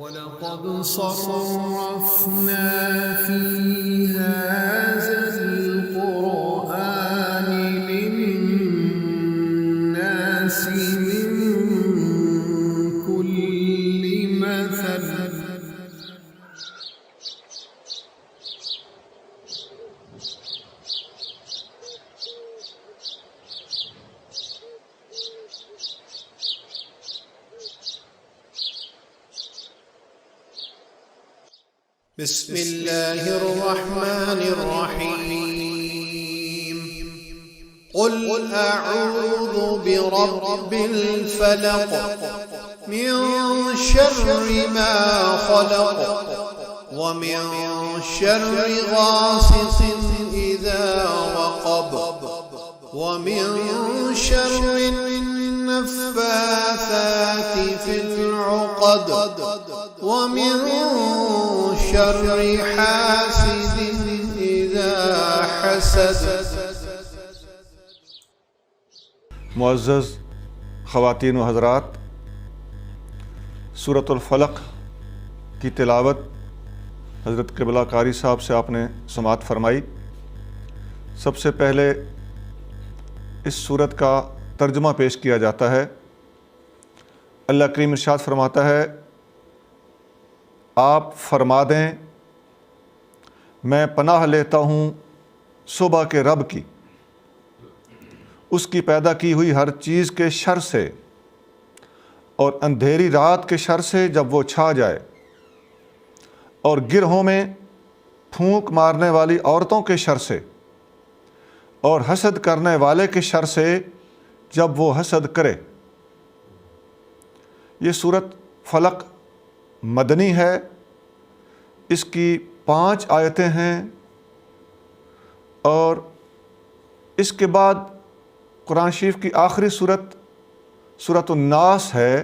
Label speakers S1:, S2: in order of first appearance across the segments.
S1: وَلَقَدْ صَرَّفْنَا فِي هَذَا الْقُرْآنِ لِلنَّاسِ مِنْ كُلِّ مَثَلٍ
S2: بسم اللہ الرحمن الرحیم قل اعوذ برب الفلق من شر ما خلق ومن شر غاسق اذا وقب ومن شر النفاثات في العقد ومن شر حاسد اذا حسد۔
S3: معزز خواتین و حضرات، سورۃ الفلق کی تلاوت حضرت قبلہ قاری صاحب سے آپ نے سماعت فرمائی۔ سب سے پہلے اس سورت کا ترجمہ پیش کیا جاتا ہے۔ اللہ کریم ارشاد فرماتا ہے، آپ فرما دیں میں پناہ لیتا ہوں صبح کے رب کی، اس کی پیدا کی ہوئی ہر چیز کے شر سے اور اندھیری رات کے شر سے جب وہ چھا جائے، اور گرہوں میں پھونک مارنے والی عورتوں کے شر سے، اور حسد کرنے والے کے شر سے جب وہ حسد کرے۔ یہ سورت فلق مدنی ہے، اس کی 5 آیتیں ہیں، اور اس کے بعد قرآن شریف کی آخری سورت سورۃ الناس ہے۔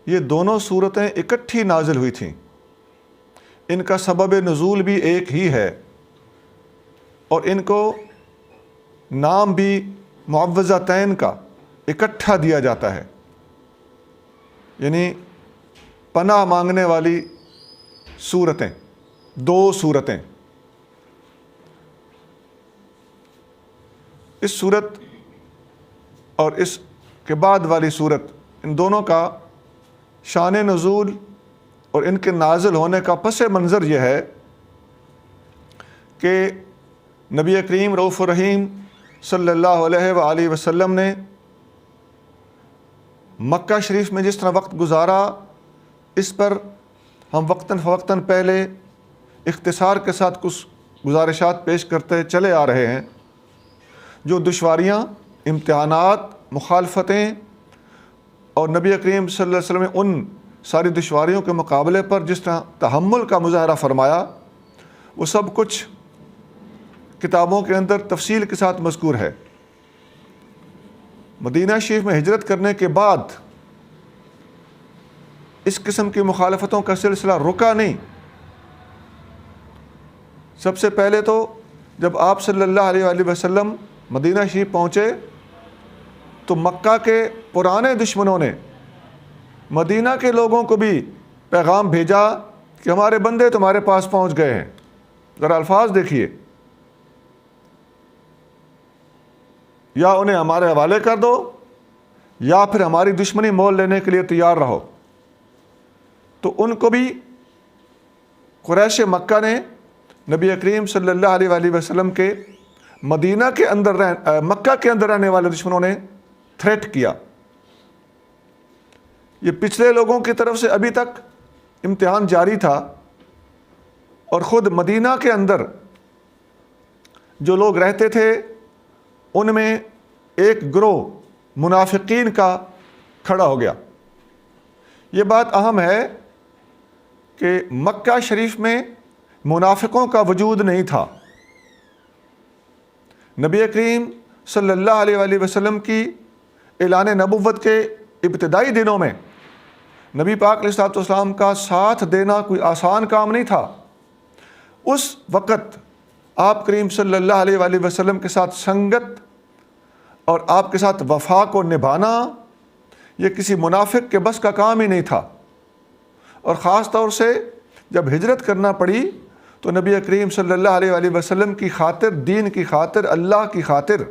S3: یہ دونوں صورتیں اکٹھی نازل ہوئی تھیں، ان کا سبب نزول بھی ایک ہی ہے، اور ان کو نام بھی معوذتین کا اکٹھا دیا جاتا ہے، یعنی پناہ مانگنے والی صورتیں، 2 صورتیں۔ اس صورت اور اس کے بعد والی صورت، ان دونوں کا شان نزول اور ان کے نازل ہونے کا پس منظر یہ ہے کہ نبی کریم رؤوف الرحیم صلی اللہ علیہ وآلہ وسلم نے مکہ شریف میں جس طرح وقت گزارا، اس پر ہم وقتاً فوقتاً پہلے اختصار کے ساتھ کچھ گزارشات پیش کرتے چلے آ رہے ہیں۔ جو دشواریاں، امتحانات، مخالفتیں اور نبی کریم صلی اللہ علیہ وسلم نے ان ساری دشواریوں کے مقابلے پر جس طرح تحمل کا مظاہرہ فرمایا، وہ سب کچھ کتابوں کے اندر تفصیل کے ساتھ مذکور ہے۔ مدینہ شریف میں ہجرت کرنے کے بعد اس قسم کی مخالفتوں کا سلسلہ رکا نہیں۔ سب سے پہلے تو جب آپ صلی اللہ علیہ وآلہ وسلم مدینہ شریف پہنچے تو مکہ کے پرانے دشمنوں نے مدینہ کے لوگوں کو بھی پیغام بھیجا کہ ہمارے بندے تمہارے پاس پہنچ گئے ہیں۔ ذرا الفاظ دیکھیے، یا انہیں ہمارے حوالے کر دو یا پھر ہماری دشمنی مول لینے کے لیے تیار رہو۔ تو ان کو بھی قریش مکہ نے نبی کریم صلی اللہ علیہ وآلہ وسلم کے مکہ کے اندر رہنے والے دشمنوں نے تھریٹ کیا۔ یہ پچھلے لوگوں کی طرف سے ابھی تک امتحان جاری تھا، اور خود مدینہ کے اندر جو لوگ رہتے تھے ان میں ایک گروہ منافقین کا کھڑا ہو گیا۔ یہ بات اہم ہے کہ مکہ شریف میں منافقوں کا وجود نہیں تھا۔ نبی کریم صلی اللہ علیہ وآلہ وسلم کی اعلان نبوت کے ابتدائی دنوں میں نبی پاک علیہ الصلوۃ والسلام کا ساتھ دینا کوئی آسان کام نہیں تھا۔ اس وقت آپ کریم صلی اللہ علیہ وآلہ وسلم کے ساتھ سنگت اور آپ کے ساتھ وفا کو نبھانا یہ کسی منافق کے بس کا کام ہی نہیں تھا، اور خاص طور سے جب ہجرت کرنا پڑی تو نبی کریم صلی اللہ علیہ وآلہ وسلم کی خاطر، دین کی خاطر، اللہ کی خاطر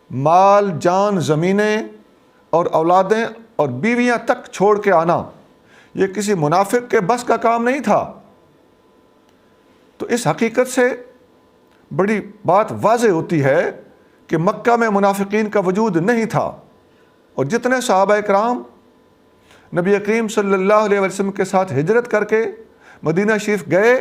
S3: مال، جان، زمینیں اور اولادیں اور بیویاں تک چھوڑ کے آنا یہ کسی منافق کے بس کا کام نہیں تھا۔ تو اس حقیقت سے بڑی بات واضح ہوتی ہے کہ مکہ میں منافقین کا وجود نہیں تھا، اور جتنے صحابہ کرام نبی کریم صلی اللہ علیہ وسلم کے ساتھ ہجرت کر کے مدینہ شریف گئے،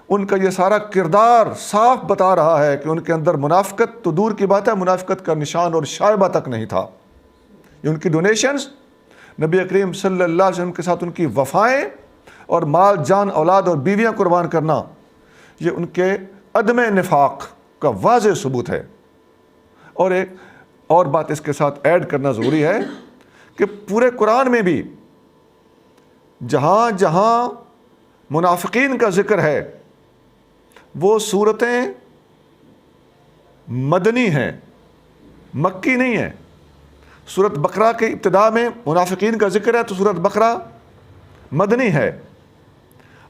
S3: ان کا یہ سارا کردار صاف بتا رہا ہے کہ ان کے اندر منافقت تو دور کی بات ہے، منافقت کا نشان اور شائبہ تک نہیں تھا۔ یہ ان کی ڈونیشنز، نبی کریم صلی اللہ علیہ وسلم کے ساتھ ان کی وفائیں اور مال، جان، اولاد اور بیویاں قربان کرنا، یہ ان کے عدم نفاق کا واضح ثبوت ہے۔ اور ایک اور بات اس کے ساتھ ایڈ کرنا ضروری ہے کہ پورے قرآن میں بھی جہاں جہاں منافقین کا ذکر ہے وہ صورتیں مدنی ہیں، مکی نہیں ہیں۔ سورۃ بقرہ کے ابتدا میں منافقین کا ذکر ہے تو سورۃ بقرہ مدنی ہے،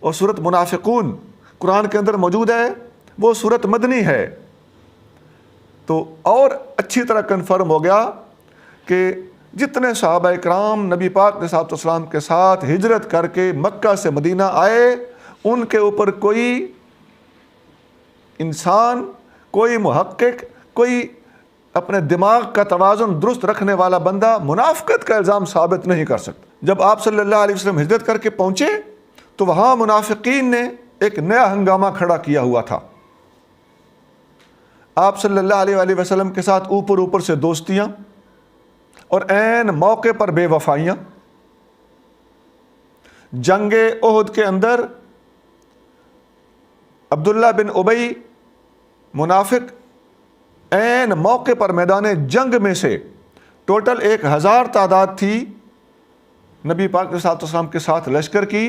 S3: اور سورۃ منافقون قرآن کے اندر موجود ہے وہ سورۃ مدنی ہے۔ تو اور اچھی طرح کنفرم ہو گیا کہ جتنے صحابہ کرام نبی پاک علیہ الصلوۃ والسلام کے ساتھ ہجرت کر کے مکہ سے مدینہ آئے، ان کے اوپر کوئی انسان، کوئی محقق، کوئی اپنے دماغ کا توازن درست رکھنے والا بندہ منافقت کا الزام ثابت نہیں کر سکتا۔ جب آپ صلی اللہ علیہ وسلم ہجرت کر کے پہنچے تو وہاں منافقین نے ایک نیا ہنگامہ کھڑا کیا ہوا تھا۔ آپ صلی اللہ علیہ وآلہ وسلم کے ساتھ اوپر سے دوستیاں اور عین موقع پر بے وفائیاں۔ جنگ احد کے اندر عبداللہ بن ابی منافق عین موقع پر میدان جنگ میں سے ٹوٹل 1000 تعداد تھی نبی پاک علیہ الصلوۃ والسلام کے ساتھ لشکر کی،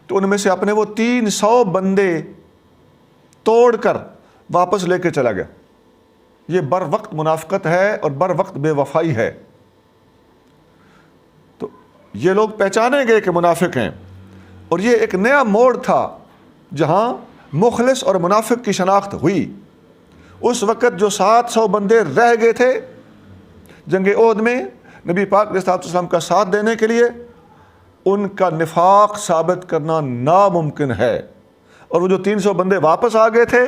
S3: تو ان میں سے اپنے وہ 300 بندے توڑ کر واپس لے کے چلا گیا۔ یہ بر وقت منافقت ہے اور بر وقت بے وفائی ہے۔ تو یہ لوگ پہچانے گئے کہ منافق ہیں، اور یہ ایک نیا موڑ تھا جہاں مخلص اور منافق کی شناخت ہوئی۔ اس وقت جو 700 بندے رہ گئے تھے جنگ احد میں نبی پاک علیہ الصلوۃ والسلام کا ساتھ دینے کے لیے، ان کا نفاق ثابت کرنا ناممکن ہے، اور وہ جو 300 بندے واپس آ گئے تھے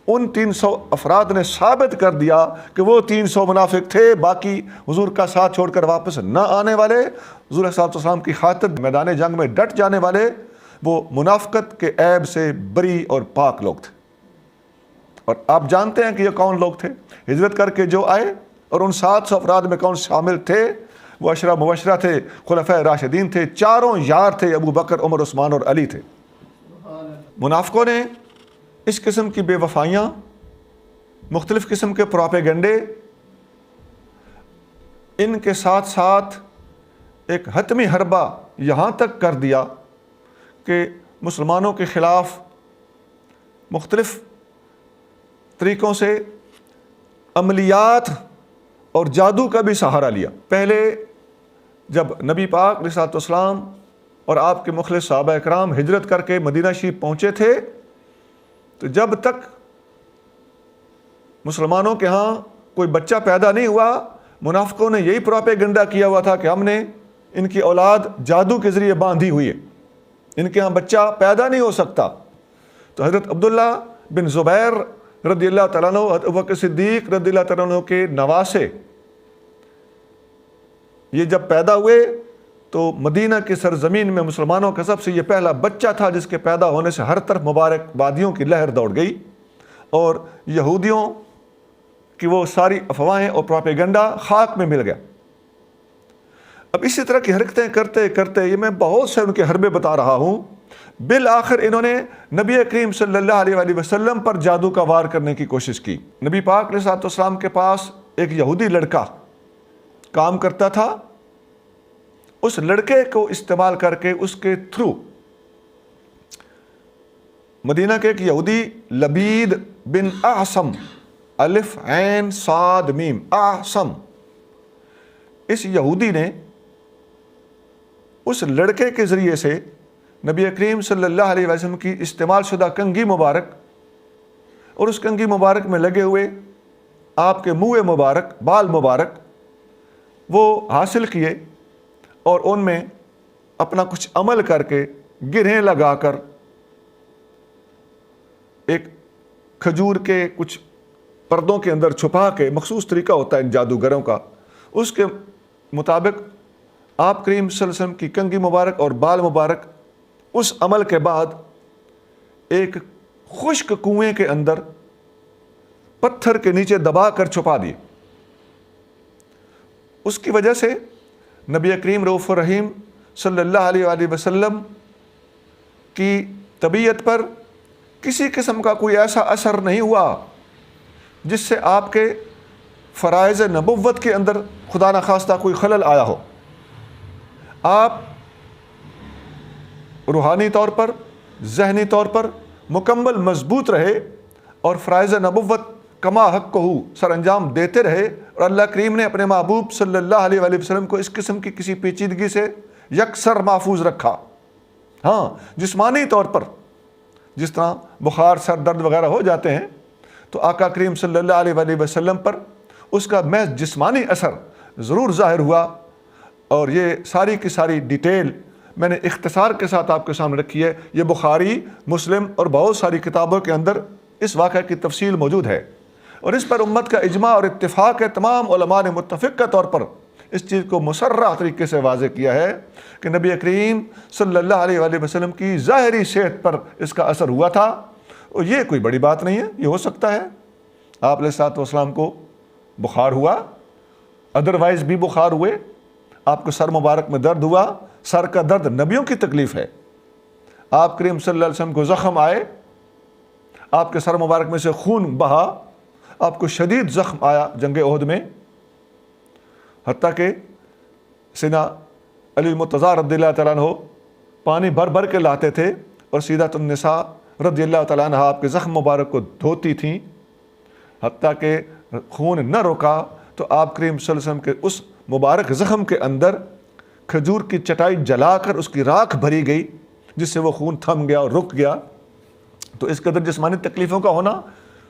S3: ان 300 افراد نے ثابت کر دیا کہ وہ 300 منافق تھے، باقی حضور کا ساتھ چھوڑ کر واپس نہ آنے والے، حضور صلی اللہ علیہ وسلم کی خاطر میدان جنگ میں ڈٹ جانے والے، وہ منافقت کے عیب سے بری اور پاک لوگ تھے۔ اور آپ جانتے ہیں کہ یہ کون لوگ تھے؟ ہجرت کر کے جو آئے، اور ان 700 افراد میں کون شامل تھے؟ وہ عشرہ مبشرہ تھے، خلفائے راشدین تھے، چاروں یار تھے، ابو بکر، عمر، عثمان اور علی تھے۔ منافقوں نے اس قسم کی بے وفائیاں، مختلف قسم کے پروپیگنڈے، ان کے ساتھ ساتھ ایک حتمی حربہ یہاں تک کر دیا کہ مسلمانوں کے خلاف مختلف طریقوں سے عملیات اور جادو کا بھی سہارا لیا۔ پہلے جب نبی پاک علیہ الصلوۃ والسلام اور آپ کے مخلص صحابہ اکرام ہجرت کر کے مدینہ شریف پہنچے تھے، تو جب تک مسلمانوں کے ہاں کوئی بچہ پیدا نہیں ہوا، منافقوں نے یہی پروپیگنڈا کیا ہوا تھا کہ ہم نے ان کی اولاد جادو کے ذریعے باندھی ہوئی ہے، ان کے ہاں بچہ پیدا نہیں ہو سکتا۔ تو حضرت عبداللہ بن زبیر رضی اللہ تعالیٰ عنہ، حضرت ابوبکر صدیق رضی اللہ تعالیٰ عنہ کے نواسے، یہ جب پیدا ہوئے تو مدینہ کی سرزمین میں مسلمانوں کا سب سے یہ پہلا بچہ تھا جس کے پیدا ہونے سے ہر طرف مبارک بادیوں کی لہر دوڑ گئی، اور یہودیوں کی وہ ساری افواہیں اور پروپیگنڈا خاک میں مل گیا۔ اب اسی طرح کی حرکتیں کرتے کرتے، یہ میں بہت سے ان کے حربے بتا رہا ہوں، بالآخر انہوں نے نبی کریم صلی اللہ علیہ وآلہ وسلم پر جادو کا وار کرنے کی کوشش کی۔ نبی پاک علیہ الصلوۃ والسلام کے پاس ایک یہودی لڑکا کام کرتا تھا، اس لڑکے کو استعمال کر کے اس کے تھرو مدینہ کے ایک یہودی لبید بن اعصم، الف عین صاد میم، اعصم، اس یہودی نے اس لڑکے کے ذریعے سے نبی کریم صلی اللہ علیہ وسلم کی استعمال شدہ کنگھی مبارک اور اس کنگھی مبارک میں لگے ہوئے آپ کے منہ مبارک، بال مبارک وہ حاصل کیے اور ان میں اپنا کچھ عمل کر کے گرہیں لگا کر ایک کھجور کے کچھ پردوں کے اندر چھپا کے، مخصوص طریقہ ہوتا ہے ان جادوگروں کا، اس کے مطابق آپ کریم صلی اللہ علیہ وسلم کی کنگھی مبارک اور بال مبارک اس عمل کے بعد ایک خشک کنویں کے اندر پتھر کے نیچے دبا کر چھپا دیے۔ اس کی وجہ سے نبی کریم رؤوف الرحیم صلی اللہ علیہ وآلہ وسلم کی طبیعت پر کسی قسم کا کوئی ایسا اثر نہیں ہوا جس سے آپ کے فرائض نبوت کے اندر خدا نخواستہ کوئی خلل آیا ہو۔ آپ روحانی طور پر، ذہنی طور پر مکمل مضبوط رہے اور فرائض نبوت کما حق کو سر انجام دیتے رہے، اور اللہ کریم نے اپنے محبوب صلی اللہ علیہ وآلہ وسلم کو اس قسم کی کسی پیچیدگی سے یکسر محفوظ رکھا۔ ہاں، جسمانی طور پر جس طرح بخار، سر درد وغیرہ ہو جاتے ہیں تو آقا کریم صلی اللہ علیہ وآلہ وسلم پر اس کا محض جسمانی اثر ضرور ظاہر ہوا، اور یہ ساری کی ساری ڈیٹیل میں نے اختصار کے ساتھ آپ کے سامنے رکھی ہے۔ یہ بخاری، مسلم اور بہت ساری کتابوں کے اندر اس واقعہ کی تفصیل موجود ہے، اور اس پر امت کا اجماع اور اتفاق ہے۔ تمام علماء نے متفقہ طور پر اس چیز کو مسرح طریقے سے واضح کیا ہے کہ نبی کریم صلی اللہ علیہ وآلہ وسلم کی ظاہری صحت پر اس کا اثر ہوا تھا، اور یہ کوئی بڑی بات نہیں ہے۔ یہ ہو سکتا ہے آپ علیہ الصلوۃ والسلام کو بخار ہوا، ادروائز بھی بخار ہوئے، آپ کو سر مبارک میں درد ہوا، سر کا درد نبیوں کی تکلیف ہے۔ آپ کریم صلی اللہ علیہ وسلم کو زخم آئے، آپ کے سر مبارک میں سے خون بہا، آپ کو شدید زخم آیا جنگ احد میں، حتیٰ کہ سیدنا علی المرتضیٰ رضی اللہ تعالیٰ عنہ پانی بھر بھر کے لاتے تھے، اور سیدۃ النساء رضی اللہ تعالیٰ عنہ آپ کے زخم مبارک کو دھوتی تھیں، حتیٰ کہ خون نہ رکا تو آپ کریم صلی اللہ علیہ وسلم کے اس مبارک زخم کے اندر کھجور کی چٹائی جلا کر اس کی راکھ بھری گئی، جس سے وہ خون تھم گیا اور رک گیا۔ تو اس قدر جسمانی تکلیفوں کا ہونا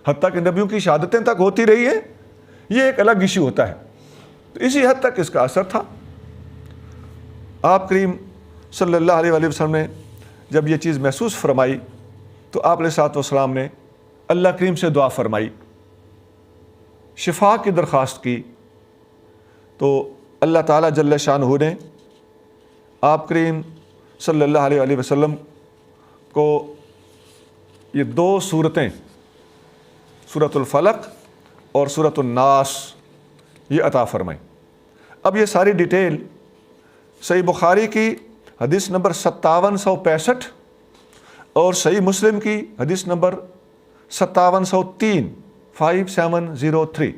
S3: حتیٰ کہ نبیوں کی شہادتیں تک ہوتی رہی ہے، یہ ایک الگ ایشو ہوتا ہے۔ تو اسی حد تک اس کا اثر تھا۔ آپ کریم صلی اللہ علیہ وآلہ وسلم نے جب یہ چیز محسوس فرمائی تو آپ علیہ الصلوۃ والسلام نے اللہ کریم سے دعا فرمائی، شفا کی درخواست کی، تو اللہ تعالیٰ جل شانہ نے آپ کریم صلی اللہ علیہ وآلہ وسلم کو یہ دو صورتیں، سورۃ الفلق اور سورۃ الناس، یہ عطا فرمائیں۔ اب یہ ساری ڈیٹیل صحیح بخاری کی حدیث نمبر 5765 اور صحیح مسلم کی حدیث نمبر 5703 5703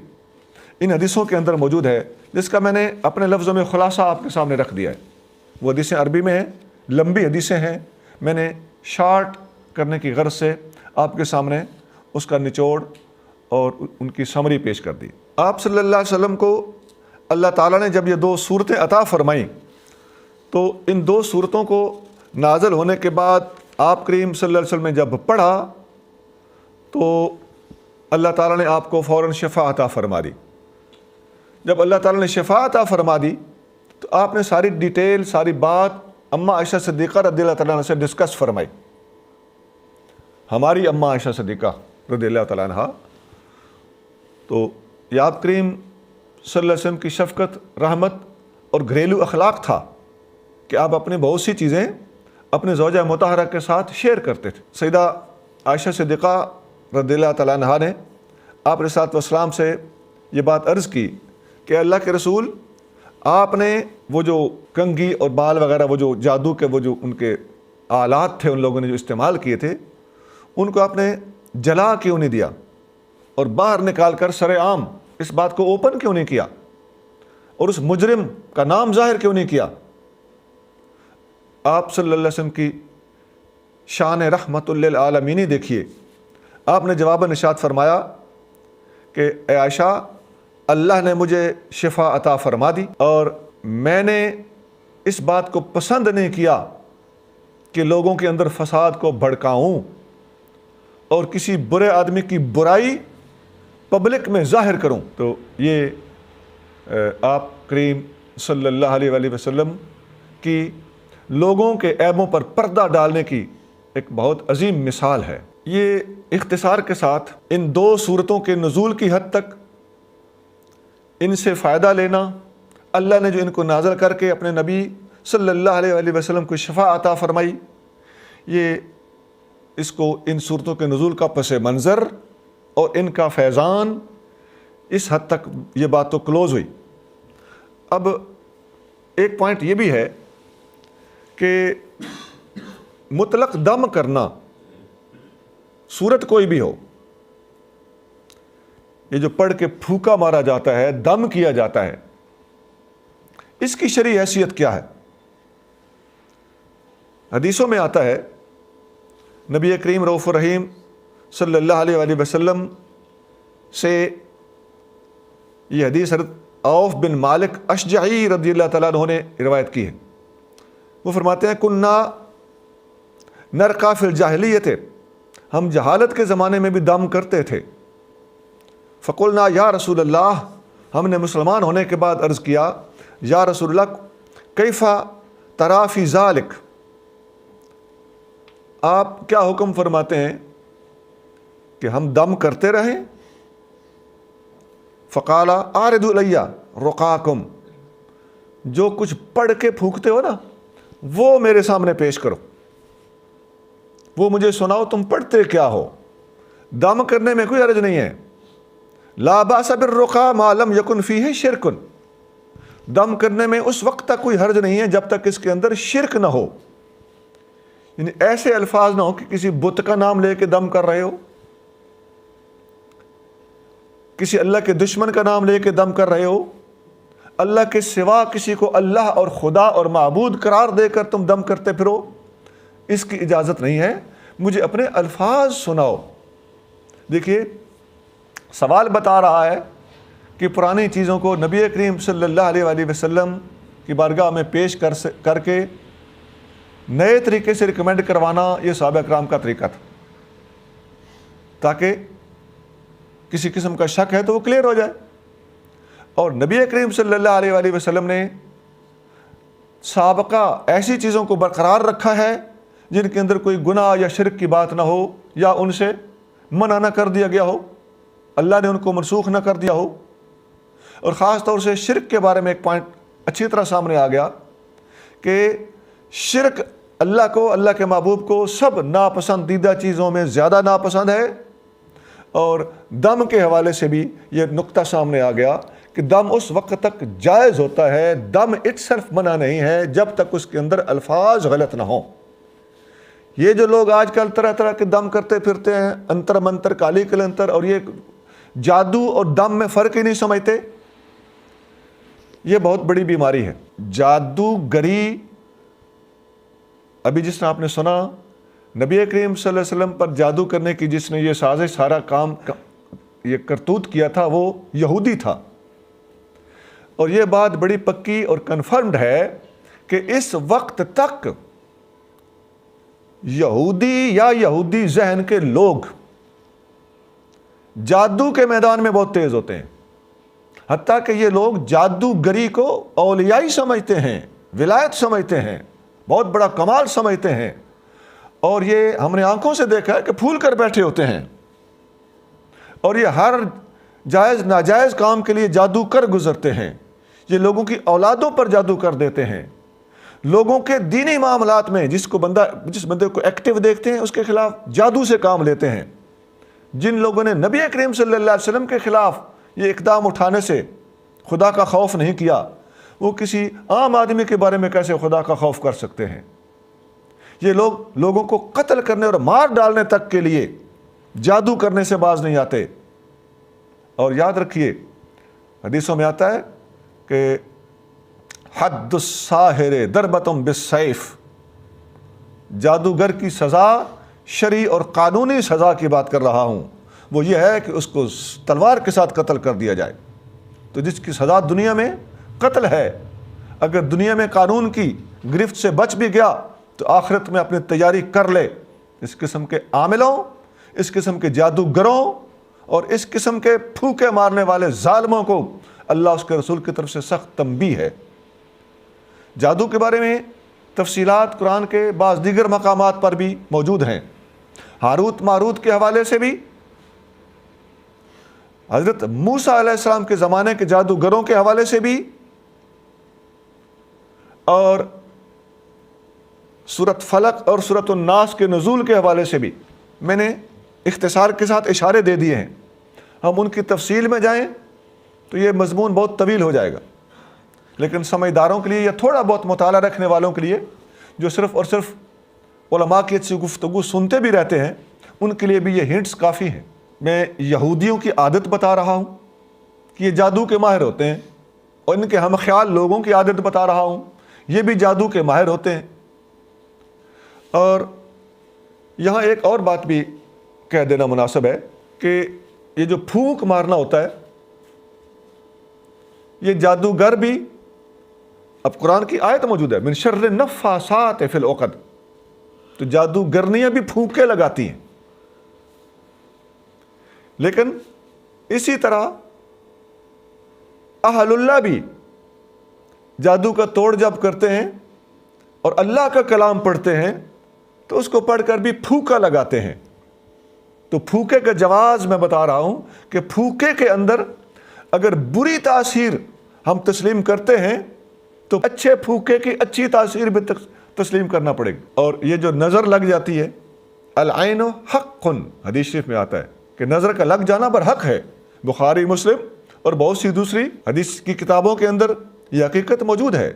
S3: ان حدیثوں کے اندر موجود ہے، جس کا میں نے اپنے لفظوں میں خلاصہ آپ کے سامنے رکھ دیا ہے۔ وہ حدیثیں عربی میں ہیں، لمبی حدیثیں ہیں، میں نے شارٹ کرنے کی غرض سے آپ کے سامنے اس کا نچوڑ اور ان کی سمری پیش کر دی۔ آپ صلی اللہ علیہ وسلم کو اللہ تعالیٰ نے جب یہ دو صورتیں عطا فرمائیں تو ان دو صورتوں کو نازل ہونے کے بعد آپ کریم صلی اللہ علیہ وسلم نے جب پڑھا تو اللہ تعالیٰ نے آپ کو فوراً شفا عطا فرما دی۔ جب اللہ تعالیٰ نے شفا عطا فرما دی تو آپ نے ساری ڈیٹیل، ساری بات اماں عائشہ صدیقہ رضی اللہ تعالیٰ عنہ سے ڈسکس فرمائی۔ ہماری اماں عائشہ صدیقہ رضی اللہ تعالیٰ عنہ، تو یہ آپ کریم صلی اللہ علیہ وسلم کی شفقت، رحمت اور گھریلو اخلاق تھا کہ آپ اپنی بہت سی چیزیں اپنے زوجہ مطہرہ کے ساتھ شیئر کرتے تھے۔ سیدہ عائشہ صدیقہ رضی اللہ تعالیٰ عنہ نے آپ علیہ الصلوۃ والسلام سے یہ بات عرض کی کہ اللہ کے رسول، آپ نے وہ جو کنگھی اور بال وغیرہ، وہ جو جادو کے وہ جو ان کے آلات تھے ان لوگوں نے جو استعمال کیے تھے، ان کو آپ نے جلا کیوں نہیں دیا اور باہر نکال کر سر عام اس بات کو اوپن کیوں نہیں کیا اور اس مجرم کا نام ظاہر کیوں نہیں کیا؟ آپ صلی اللہ علیہ وسلم کی شان رحمت للعالمین دیکھیے، آپ نے جواباً ارشاد فرمایا کہ اے عائشہ، اللہ نے مجھے شفا عطا فرما دی اور میں نے اس بات کو پسند نہیں کیا کہ لوگوں کے اندر فساد کو بھڑکاؤں اور کسی برے آدمی کی برائی پبلک میں ظاہر کروں۔ تو یہ آپ کریم صلی اللہ علیہ وآلہ وسلم کی لوگوں کے عیبوں پر پردہ ڈالنے کی ایک بہت عظیم مثال ہے۔ یہ اختصار کے ساتھ ان دو صورتوں کے نزول کی حد تک ان سے فائدہ لینا، اللہ نے جو ان کو نازل کر کے اپنے نبی صلی اللہ علیہ وآلہ وسلم کو شفا عطا فرمائی، یہ اس کو ان صورتوں کے نزول کا پس منظر اور ان کا فیضان، اس حد تک یہ بات تو کلوز ہوئی۔ اب ایک پوائنٹ یہ بھی ہے کہ مطلق دم کرنا، صورت کوئی بھی ہو، یہ جو پڑھ کے پھونکا مارا جاتا ہے، دم کیا جاتا ہے، اس کی شرعی حیثیت کیا ہے؟ حدیثوں میں آتا ہے، نبی کریم رؤوف الرحیم صلی اللہ علیہ وآلہ وسلم سے یہ حدیث حضرت عوف بن مالک اشجعی رضی اللہ تعالیٰ عنہ نے روایت کی ہے۔ وہ فرماتے ہیں کننا نرقا فی الجاہلیت، ہم جہالت کے زمانے میں بھی دم کرتے تھے۔ فقلنا یا رسول اللہ، ہم نے مسلمان ہونے کے بعد عرض کیا یا رسول اللہ کیف ترا فی ذالک، آپ کیا حکم فرماتے ہیں کہ ہم دم کرتے رہیں؟ فقال آردوا الی رقاکم، جو کچھ پڑھ کے پھونکتے ہو نا وہ میرے سامنے پیش کرو، وہ مجھے سناؤ تم پڑھتے کیا ہو۔ دم کرنے میں کوئی حرج نہیں ہے، لا باس بالرقا ما لم یکن فیہ شرک، دم کرنے میں اس وقت تک کوئی حرج نہیں ہے جب تک اس کے اندر شرک نہ ہو، یعنی ایسے الفاظ نہ ہو کہ کسی بت کا نام لے کے دم کر رہے ہو، کسی اللہ کے دشمن کا نام لے کے دم کر رہے ہو، اللہ کے سوا کسی کو اللہ اور خدا اور معبود قرار دے کر تم دم کرتے پھرو، اس کی اجازت نہیں ہے، مجھے اپنے الفاظ سناؤ۔ دیکھیے سوال بتا رہا ہے کہ پرانی چیزوں کو نبی کریم صلی اللہ علیہ وآلہ وسلم کی بارگاہ میں پیش کر کے نئے طریقے سے ریکمینڈ کروانا یہ صحابہ کرام کا طریقہ تھا، تاکہ کسی قسم کا شک ہے تو وہ کلیئر ہو جائے۔ اور نبی کریم صلی اللہ علیہ وآلہ وسلم نے سابقہ ایسی چیزوں کو برقرار رکھا ہے جن کے اندر کوئی گناہ یا شرک کی بات نہ ہو، یا ان سے منع نہ کر دیا گیا ہو، اللہ نے ان کو منسوخ نہ کر دیا ہو۔ اور خاص طور سے شرک کے بارے میں ایک پوائنٹ اچھی طرح سامنے آ گیا کہ شرک اللہ کو، اللہ کے محبوب کو سب ناپسندیدہ چیزوں میں زیادہ ناپسند ہے، اور دم کے حوالے سے بھی یہ نقطہ سامنے آ گیا کہ دم اس وقت تک جائز ہوتا ہے، دم اٹ سیلف منع نہیں ہے جب تک اس کے اندر الفاظ غلط نہ ہوں۔ یہ جو لوگ آج کل طرح طرح کے دم کرتے پھرتے ہیں، انتر منتر کالی کلنتر، اور یہ جادو اور دم میں فرق ہی نہیں سمجھتے، یہ بہت بڑی بیماری ہے۔ جادوگری، ابھی جس نے آپ نے سنا نبی کریم صلی اللہ علیہ وسلم پر جادو کرنے کی جس نے یہ سازش سارا کام یہ کرتوت کیا تھا وہ یہودی تھا، اور یہ بات بڑی پکی اور کنفرمڈ ہے کہ اس وقت تک یہودی یا یہودی ذہن کے لوگ جادو کے میدان میں بہت تیز ہوتے ہیں، حتیٰ کہ یہ لوگ جادوگری کو اولیائی سمجھتے ہیں، ولایت سمجھتے ہیں، بہت بڑا کمال سمجھتے ہیں، اور یہ ہم نے آنکھوں سے دیکھا ہے کہ پھول کر بیٹھے ہوتے ہیں، اور یہ ہر جائز ناجائز کام کے لیے جادو کر گزرتے ہیں، یہ لوگوں کی اولادوں پر جادو کر دیتے ہیں، لوگوں کے دینی معاملات میں جس بندے کو ایکٹیو دیکھتے ہیں اس کے خلاف جادو سے کام لیتے ہیں۔ جن لوگوں نے نبی کریم صلی اللہ علیہ وسلم کے خلاف یہ اقدام اٹھانے سے خدا کا خوف نہیں کیا، وہ کسی عام آدمی کے بارے میں کیسے خدا کا خوف کر سکتے ہیں؟ یہ لوگ لوگوں کو قتل کرنے اور مار ڈالنے تک کے لیے جادو کرنے سے باز نہیں آتے۔ اور یاد رکھیے حدیثوں میں آتا ہے کہ حد الساحر ضربۃ بالسیف، جادوگر کی سزا شرعی اور قانونی سزا کی بات کر رہا ہوں، وہ یہ ہے کہ اس کو تلوار کے ساتھ قتل کر دیا جائے۔ تو جس کی سزا دنیا میں قتل ہے، اگر دنیا میں قانون کی گرفت سے بچ بھی گیا تو آخرت میں اپنی تیاری کر لے۔ اس قسم کے عاملوں، اس قسم کے جادوگروں اور اس قسم کے پھوکے مارنے والے ظالموں کو اللہ اس کے رسول کی طرف سے سخت تنبیہ ہے۔ جادو کے بارے میں تفصیلات قرآن کے بعض دیگر مقامات پر بھی موجود ہیں۔ ہاروت ماروت کے حوالے سے بھی، حضرت موسیٰ علیہ السلام کے زمانے کے جادوگروں کے حوالے سے بھی، اور سورۃ فلق اور سورۃ الناس کے نزول کے حوالے سے بھی میں نے اختصار کے ساتھ اشارے دے دیے ہیں۔ ہم ان کی تفصیل میں جائیں تو یہ مضمون بہت طویل ہو جائے گا، لیکن سمجھداروں کے لیے یا تھوڑا بہت مطالعہ رکھنے والوں کے لیے، جو صرف اور صرف علماء کی اچھی گفتگو سنتے بھی رہتے ہیں، ان کے لیے بھی یہ ہنٹس کافی ہیں۔ میں یہودیوں کی عادت بتا رہا ہوں کہ یہ جادو کے ماہر ہوتے ہیں، اور ان کے ہم خیال لوگوں کی عادت بتا رہا ہوں، یہ بھی جادو کے ماہر ہوتے ہیں۔ اور یہاں ایک اور بات بھی کہہ دینا مناسب ہے کہ یہ جو پھونک مارنا ہوتا ہے، یہ جادوگر بھی، اب قرآن کی آیت موجود ہے من شر النفاثات فی العقد، تو جادوگرنیاں بھی پھونکے لگاتی ہیں، لیکن اسی طرح اہل اللہ بھی جادو کا توڑ جب کرتے ہیں اور اللہ کا کلام پڑھتے ہیں تو اس کو پڑھ کر بھی پھوکا لگاتے ہیں۔ تو پھوکے کا جواز میں بتا رہا ہوں کہ پھوکے کے اندر اگر بری تاثیر ہم تسلیم کرتے ہیں تو اچھے پھوکے کی اچھی تاثیر بھی تسلیم کرنا پڑے گی۔ اور یہ جو نظر لگ جاتی ہے، العین حق، حدیث شریف میں آتا ہے کہ نظر کا لگ جانا پر حق ہے۔ بخاری، مسلم اور بہت سی دوسری حدیث کی کتابوں کے اندر یہ حقیقت موجود ہے۔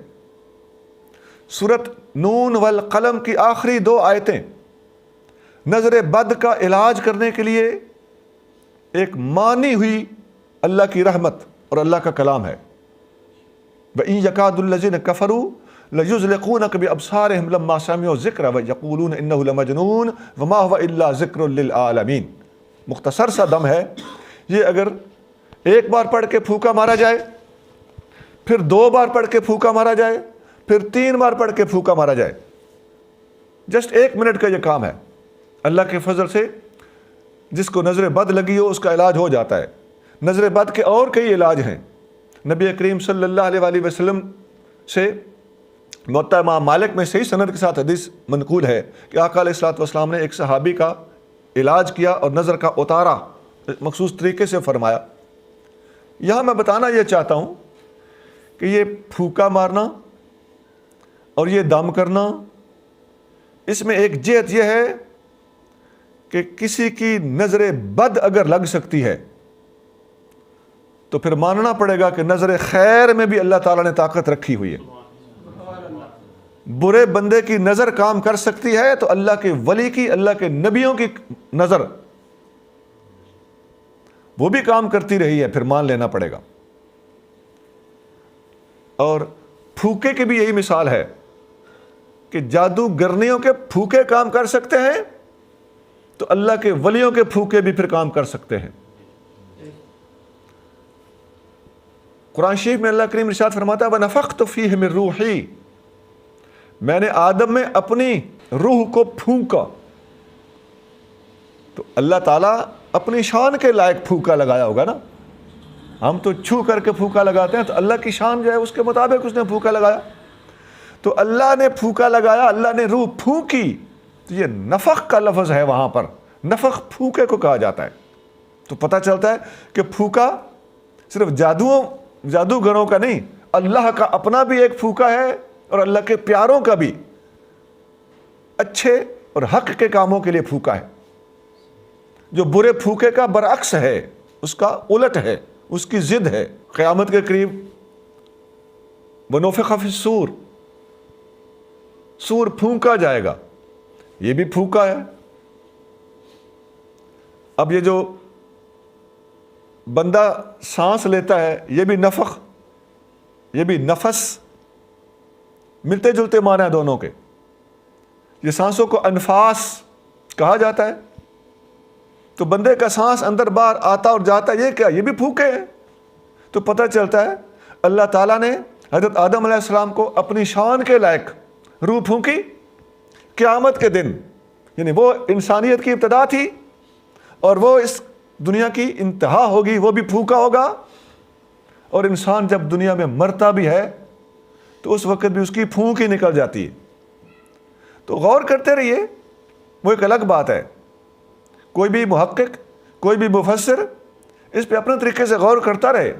S3: سورۃ نون والقلم کی آخری 2 آیتیں نظر بد کا علاج کرنے کے لیے ایک مانی ہوئی اللہ کی رحمت اور اللہ کا کلام ہے۔ وَإِن يَكَادُ الَّذِينَ كَفَرُوا لَيُزْلِقُونَكَ بِأَبْصَارِهِمْ لَمَّا سَمِعُوا الذِّكْرَ وَيَقُولُونَ إِنَّهُ لَمَجْنُونٌ وَمَا هُوَ إِلَّا ذِكْرٌ لِّلْعَالَمِينَ۔ مختصر سا دم ہے یہ، اگر ایک بار پڑھ کے پھونکا مارا جائے، پھر 2 بار پڑھ کے پھونکا مارا جائے، پھر 3 بار پڑھ کے پھونکا مارا جائے، جسٹ 1 منٹ کا یہ کام ہے۔ اللہ کے فضل سے جس کو نظر بد لگی ہو اس کا علاج ہو جاتا ہے۔ نظر بد کے اور کئی علاج ہیں۔ نبی کریم صلی اللہ علیہ وآلہ وسلم سے موطا امام مالک میں صحیح سند کے ساتھ حدیث منقول ہے کہ آقا علیہ الصلوۃ والسلام نے ایک صحابی کا علاج کیا اور نظر کا اتارا مخصوص طریقے سے فرمایا۔ یہاں میں بتانا یہ چاہتا ہوں کہ یہ پھونکا مارنا اور یہ دم کرنا، اس میں ایک جہت یہ ہے کہ کسی کی نظر بد اگر لگ سکتی ہے تو پھر ماننا پڑے گا کہ نظر خیر میں بھی اللہ تعالیٰ نے طاقت رکھی ہوئی ہے۔ برے بندے کی نظر کام کر سکتی ہے تو اللہ کے ولی کی، اللہ کے نبیوں کی نظر وہ بھی کام کرتی رہی ہے، پھر مان لینا پڑے گا۔ اور پھوکے کی بھی یہی مثال ہے کہ جادوگرنیوں کے پھوکے کام کر سکتے ہیں تو اللہ کے ولیوں کے پھوکے بھی پھر کام کر سکتے ہیں۔ قرآن شریف میں اللہ کریم ارشاد فرماتا ہے وَنَفَخْتُ فِيهِ مِن رُوحِي، میں نے آدم میں اپنی روح کو پھونکا۔ تو اللہ تعالیٰ اپنی شان کے لائق پھونکا لگایا ہوگا نا، ہم تو چھو کر کے پھونکا لگاتے ہیں، تو اللہ کی شان جو ہے اس کے مطابق اس نے پھونکا لگایا۔ تو اللہ نے پھونکا لگایا، اللہ نے روح پھونکی، تو یہ نفخ کا لفظ ہے، وہاں پر نفخ پھونکے کو کہا جاتا ہے۔ تو پتہ چلتا ہے کہ پھونکا صرف جادوگروں کا نہیں، اللہ کا اپنا بھی ایک پھونکا ہے اور اللہ کے پیاروں کا بھی اچھے اور حق کے کاموں کے لیے پھونکا ہے۔ جو برے پھونکے کا برعکس ہے، اس کا الٹ ہے، اس کی ضد ہے۔ قیامت کے قریب وَنُفِخَ فِي الصُّورِ، سور پھونکا جائے گا، یہ بھی پھونکا ہے۔ اب یہ جو بندہ سانس لیتا ہے یہ بھی نفخ، یہ بھی نفس، ملتے جلتے معنی ہیں دونوں کے۔ یہ سانسوں کو انفاس کہا جاتا ہے۔ تو بندے کا سانس اندر باہر آتا اور جاتا، یہ کیا؟ یہ بھی پھونکے ہیں۔ تو پتہ چلتا ہے اللہ تعالیٰ نے حضرت آدم علیہ السلام کو اپنی شان کے لائق روح پھونکی قیامت کے دن، یعنی وہ انسانیت کی ابتدا تھی اور وہ اس دنیا کی انتہا ہوگی، وہ بھی پھونکا ہوگا. اور انسان جب دنیا میں مرتا بھی ہے تو اس وقت بھی اس کی پھونک ہی نکل جاتی ہے. تو غور کرتے رہیے، وہ ایک الگ بات ہے. کوئی بھی محقق، کوئی بھی مفسر اس پہ اپنے طریقے سے غور کرتا رہے،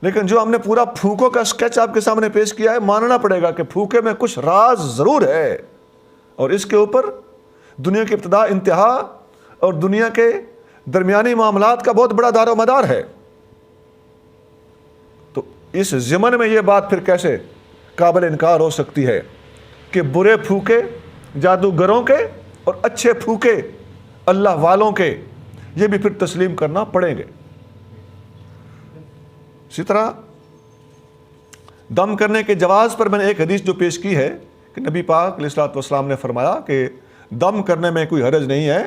S3: لیکن جو ہم نے پورا پھونکوں کا اسکیچ آپ کے سامنے پیش کیا ہے، ماننا پڑے گا کہ پھونکے میں کچھ راز ضرور ہے، اور اس کے اوپر دنیا کی ابتدا، انتہا اور دنیا کے درمیانی معاملات کا بہت بڑا دار و مدار ہے. تو اس ضمن میں یہ بات پھر کیسے قابل انکار ہو سکتی ہے کہ برے پھونکے جادوگروں کے اور اچھے پھونکے اللہ والوں کے یہ بھی پھر تسلیم کرنا پڑیں گے. اسی طرح دم کرنے کے جواز پر میں نے ایک حدیث جو پیش کی ہے کہ نبی پاک علیہ الصلوۃ والسلام نے فرمایا کہ دم کرنے میں کوئی حرج نہیں ہے،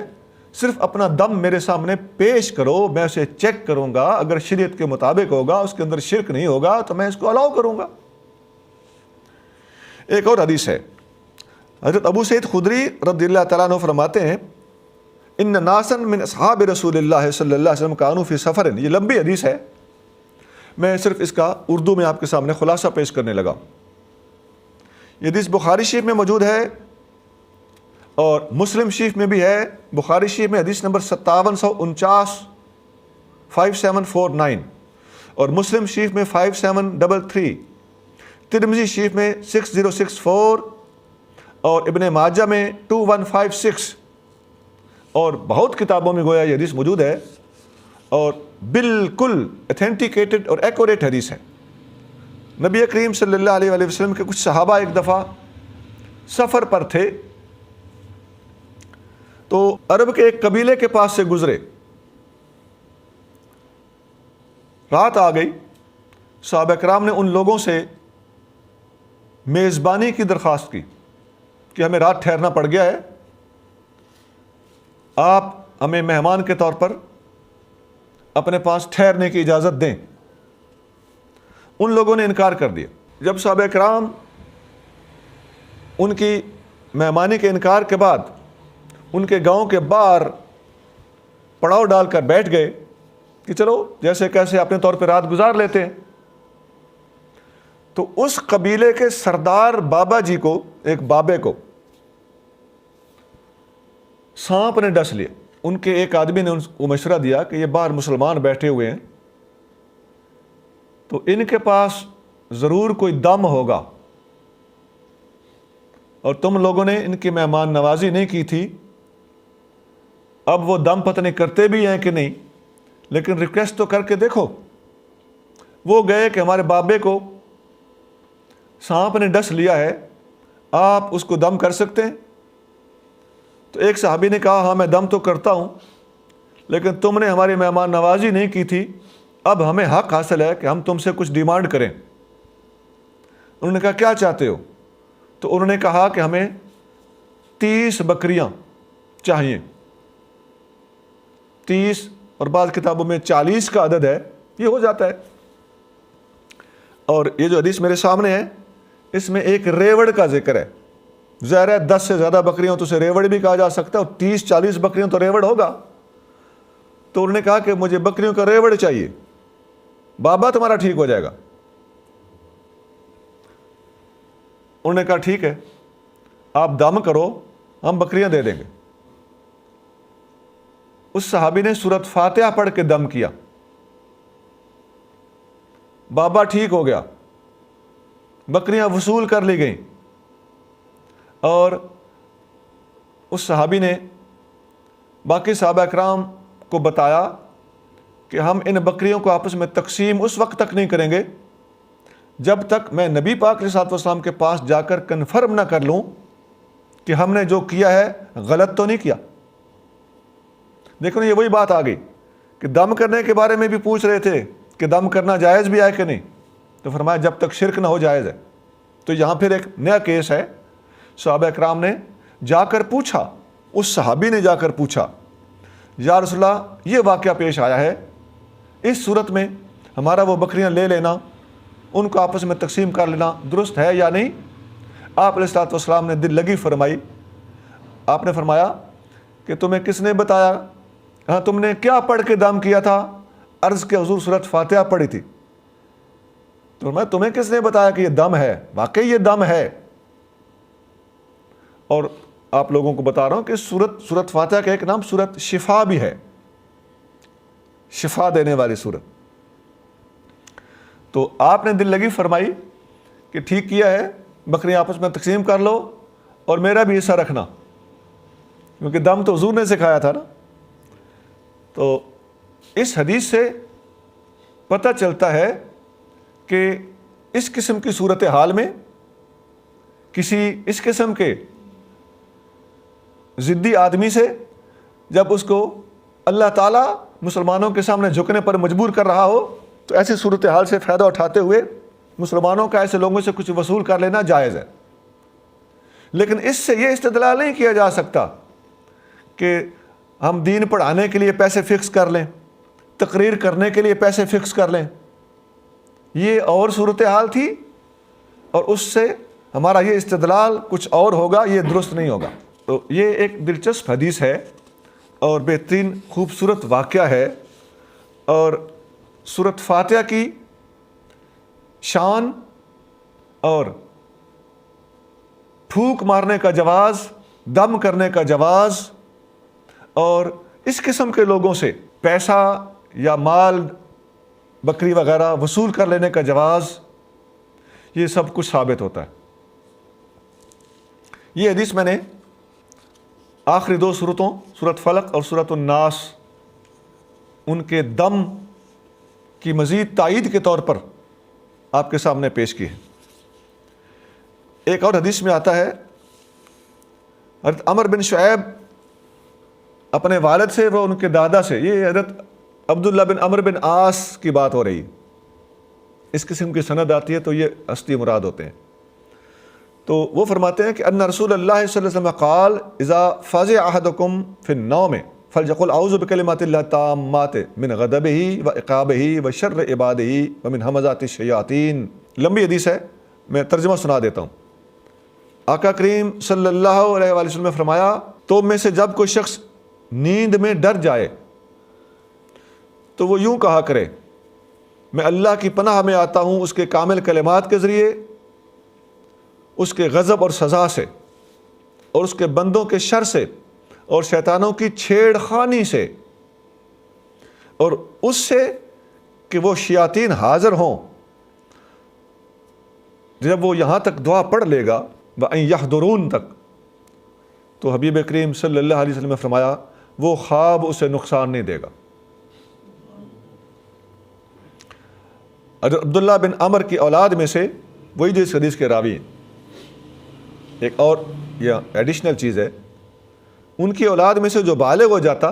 S3: صرف اپنا دم میرے سامنے پیش کرو، میں اسے چیک کروں گا، اگر شریعت کے مطابق ہوگا، اس کے اندر شرک نہیں ہوگا تو میں اس کو الاؤ کروں گا. ایک اور حدیث ہے، حضرت ابو سعید خدری رضی اللہ تعالیٰ عنہ فرماتے ہیں ان ناسا من اصحاب رسول اللہ صلی اللہ علیہ وسلم کانوا فی سفر. یہ لمبی حدیث ہے، میں صرف اس کا اردو میں آپ کے سامنے خلاصہ پیش کرنے لگا. یہ حدیث بخاری شریف میں موجود ہے اور مسلم شریف میں بھی ہے. بخاری شریف میں حدیث نمبر 5749 5749 اور مسلم شریف میں 5733، ترمذی شریف میں 6064 اور ابن ماجہ میں 2156 اور بہت کتابوں میں گویا یہ حدیث موجود ہے اور بالکل اتھینٹیکیٹڈ اور ایکوریٹ حدیث ہے. نبی کریم صلی اللہ علیہ وآلہ وسلم کے کچھ صحابہ ایک دفعہ سفر پر تھے تو عرب کے ایک قبیلے کے پاس سے گزرے. رات آ گئی، صحابہ کرام نے ان لوگوں سے میزبانی کی درخواست کی کہ ہمیں رات ٹھہرنا پڑ گیا ہے، آپ ہمیں مہمان کے طور پر اپنے پاس ٹھہرنے کی اجازت دیں. ان لوگوں نے انکار کر دیا. جب صحابہ کرام ان کی مہمانی کے انکار کے بعد ان کے گاؤں کے باہر پڑاؤ ڈال کر بیٹھ گئے کہ چلو جیسے کیسے اپنے طور پہ رات گزار لیتے ہیں، تو اس قبیلے کے سردار بابا جی کو، ایک بابے کو سانپ نے ڈس لیا. ان کے ایک آدمی نے ان کو مشورہ دیا کہ یہ باہر مسلمان بیٹھے ہوئے ہیں تو ان کے پاس ضرور کوئی دم ہوگا، اور تم لوگوں نے ان کی مہمان نوازی نہیں کی تھی، اب وہ دم پتہ نہیں کرتے بھی ہیں کہ نہیں، لیکن ریکویسٹ تو کر کے دیکھو. وہ گئے کہ ہمارے بابے کو سانپ نے ڈس لیا ہے، آپ اس کو دم کر سکتے ہیں؟ تو ایک صحابی نے کہا ہاں میں دم تو کرتا ہوں، لیکن تم نے ہماری مہمان نوازی نہیں کی تھی، اب ہمیں حق حاصل ہے کہ ہم تم سے کچھ ڈیمانڈ کریں. انہوں نے کہا کیا چاہتے ہو؟ تو انہوں نے کہا کہ ہمیں 30 بکریاں چاہیے. 30 اور بعض کتابوں میں 40 کا عدد ہے، یہ ہو جاتا ہے. اور یہ جو حدیث میرے سامنے ہے اس میں ایک ریوڑ کا ذکر ہے. ظاہر ہے 10 سے زیادہ بکریوں تو اسے ریوڑ بھی کہا جا سکتا ہے، اور 30-40 بکریوں تو ریوڑ ہوگا. تو انہوں نے کہا کہ مجھے بکریوں کا ریوڑ چاہیے، بابا تمہارا ٹھیک ہو جائے گا. انہوں نے کہا ٹھیک ہے، آپ دم کرو، ہم بکریاں دے دیں گے. اس صحابی نے سورۃ فاتحہ پڑھ کے دم کیا، بابا ٹھیک ہو گیا، بکریاں وصول کر لی گئیں. اور اس صحابی نے باقی صحابہ اکرام کو بتایا کہ ہم ان بکریوں کو آپس میں تقسیم اس وقت تک نہیں کریں گے جب تک میں نبی پاک علیہ الصلوۃ والسلام کے پاس جا کر کنفرم نہ کر لوں کہ ہم نے جو کیا ہے غلط تو نہیں کیا. دیکھو یہ وہی بات آ گئی کہ دم کرنے کے بارے میں بھی پوچھ رہے تھے کہ دم کرنا جائز بھی ہے کہ نہیں، تو فرمایا جب تک شرک نہ ہو جائز ہے. تو یہاں پھر ایک نیا کیس ہے. صحابہ اکرام نے جا کر پوچھا، اس صحابی نے جا کر پوچھا یا رسول اللہ یہ واقعہ پیش آیا ہے، اس صورت میں ہمارا وہ بکریاں لے لینا ان کو آپس میں تقسیم کر لینا درست ہے یا نہیں؟ آپ علیہ الصلوۃ والسلام نے دل لگی فرمائی. آپ نے فرمایا کہ تمہیں کس نے بتایا؟ ہاں تم نے کیا پڑھ کے دم کیا تھا؟ عرض کہ حضور سورۃ فاتحہ پڑھی تھی. تو میں تمہیں کس نے بتایا کہ یہ دم ہے؟ واقعی یہ دم ہے. اور آپ لوگوں کو بتا رہا ہوں کہ سورۃ فاتحہ کا ایک نام سورۃ شفا بھی ہے، شفا دینے والی سورت. تو آپ نے دل لگی فرمائی کہ ٹھیک کیا ہے، بکریاں آپس میں تقسیم کر لو اور میرا بھی حصہ رکھنا، کیونکہ دم تو حضور نے سکھایا تھا نا. تو اس حدیث سے پتہ چلتا ہے کہ اس قسم کی صورتحال میں کسی اس قسم کے ضدی آدمی سے جب اس کو اللہ تعالیٰ مسلمانوں کے سامنے جھکنے پر مجبور کر رہا ہو تو ایسی صورتحال سے فائدہ اٹھاتے ہوئے مسلمانوں کا ایسے لوگوں سے کچھ وصول کر لینا جائز ہے. لیکن اس سے یہ استدلال نہیں کیا جا سکتا کہ ہم دین پڑھانے کے لیے پیسے فکس کر لیں، تقریر کرنے کے لیے پیسے فکس کر لیں. یہ اور صورتحال تھی اور اس سے ہمارا یہ استدلال کچھ اور ہوگا، یہ درست نہیں ہوگا. تو یہ ایک دلچسپ حدیث ہے اور بہترین خوبصورت واقعہ ہے. اور سورۃ فاتحہ کی شان اور پھونک مارنے کا جواز، دم کرنے کا جواز اور اس قسم کے لوگوں سے پیسہ یا مال بکری وغیرہ وصول کر لینے کا جواز، یہ سب کچھ ثابت ہوتا ہے. یہ حدیث میں نے آخری دو صورتوں سورۃ فلق اور سورۃ الناس ان کے دم کی مزید تائید کے طور پر آپ کے سامنے پیش کی ہے. ایک اور حدیث میں آتا ہے حضرت عمر بن شعیب اپنے والد سے وہ ان کے دادا سے، یہ حضرت عبداللہ بن عمر بن عاص کی بات ہو رہی ہے. اس قسم کی سند آتی ہے تو یہ ہستی مراد ہوتے ہیں. تو وہ فرماتے ہیں کہ ان رسول اللہ صلی اللہ علیہ وسلم قال اذا فزع احدکم فی النوم فليقل اعوذ بکلمات اللہ التامات من غضبہ وعقابہ وشر عبادہ ومن همزات الشیاطین. لمبی حدیث ہے، میں ترجمہ سنا دیتا ہوں. آقا کریم صلی اللہ علیہ وآلہ وسلم نے فرمایا تو میں سے جب کوئی شخص نیند میں ڈر جائے تو وہ یوں کہا کرے میں اللہ کی پناہ میں آتا ہوں اس کے کامل کلمات کے ذریعے، اس کے غضب اور سزا سے اور اس کے بندوں کے شر سے اور شیطانوں کی چھیڑ خانی سے اور اس سے کہ وہ شیاطین حاضر ہوں. جب وہ یہاں تک دعا پڑھ لے گا وَأَن يَحْضُرُونَ تک تو حبیب کریم صلی اللہ علیہ وسلم نے فرمایا وہ خواب اسے نقصان نہیں دے گا. عبداللہ بن عمر کی اولاد میں سے وہی جو اس حدیث کے راوی ہیں. ایک اور یہ ایڈیشنل چیز ہے، ان کی اولاد میں سے جو بالغ ہو جاتا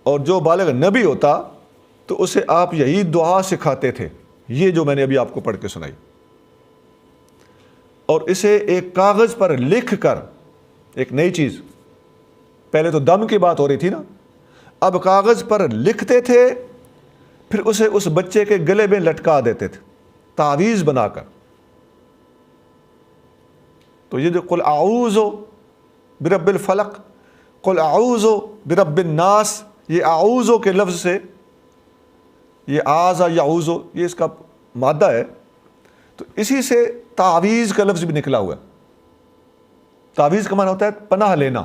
S3: اور جو بالغ نبی ہوتا تو اسے آپ یہی دعا سکھاتے تھے، یہ جو میں نے ابھی آپ کو پڑھ کے سنائی. اور اسے ایک کاغذ پر لکھ کر، ایک نئی چیز، پہلے تو دم کی بات ہو رہی تھی نا، اب کاغذ پر لکھتے تھے پھر اسے اس بچے کے گلے میں لٹکا دیتے تھے تعویذ بنا کر. تو یہ جو قل اعوذ برب الفلق، قل اعوذ برب الناس، یہ اعوذ کے لفظ سے، یہ آذ یعوذ یہ اس کا مادہ ہے، تو اسی سے تعویذ کا لفظ بھی نکلا ہوا ہے. تعویذ کا معنی ہوتا ہے پناہ لینا.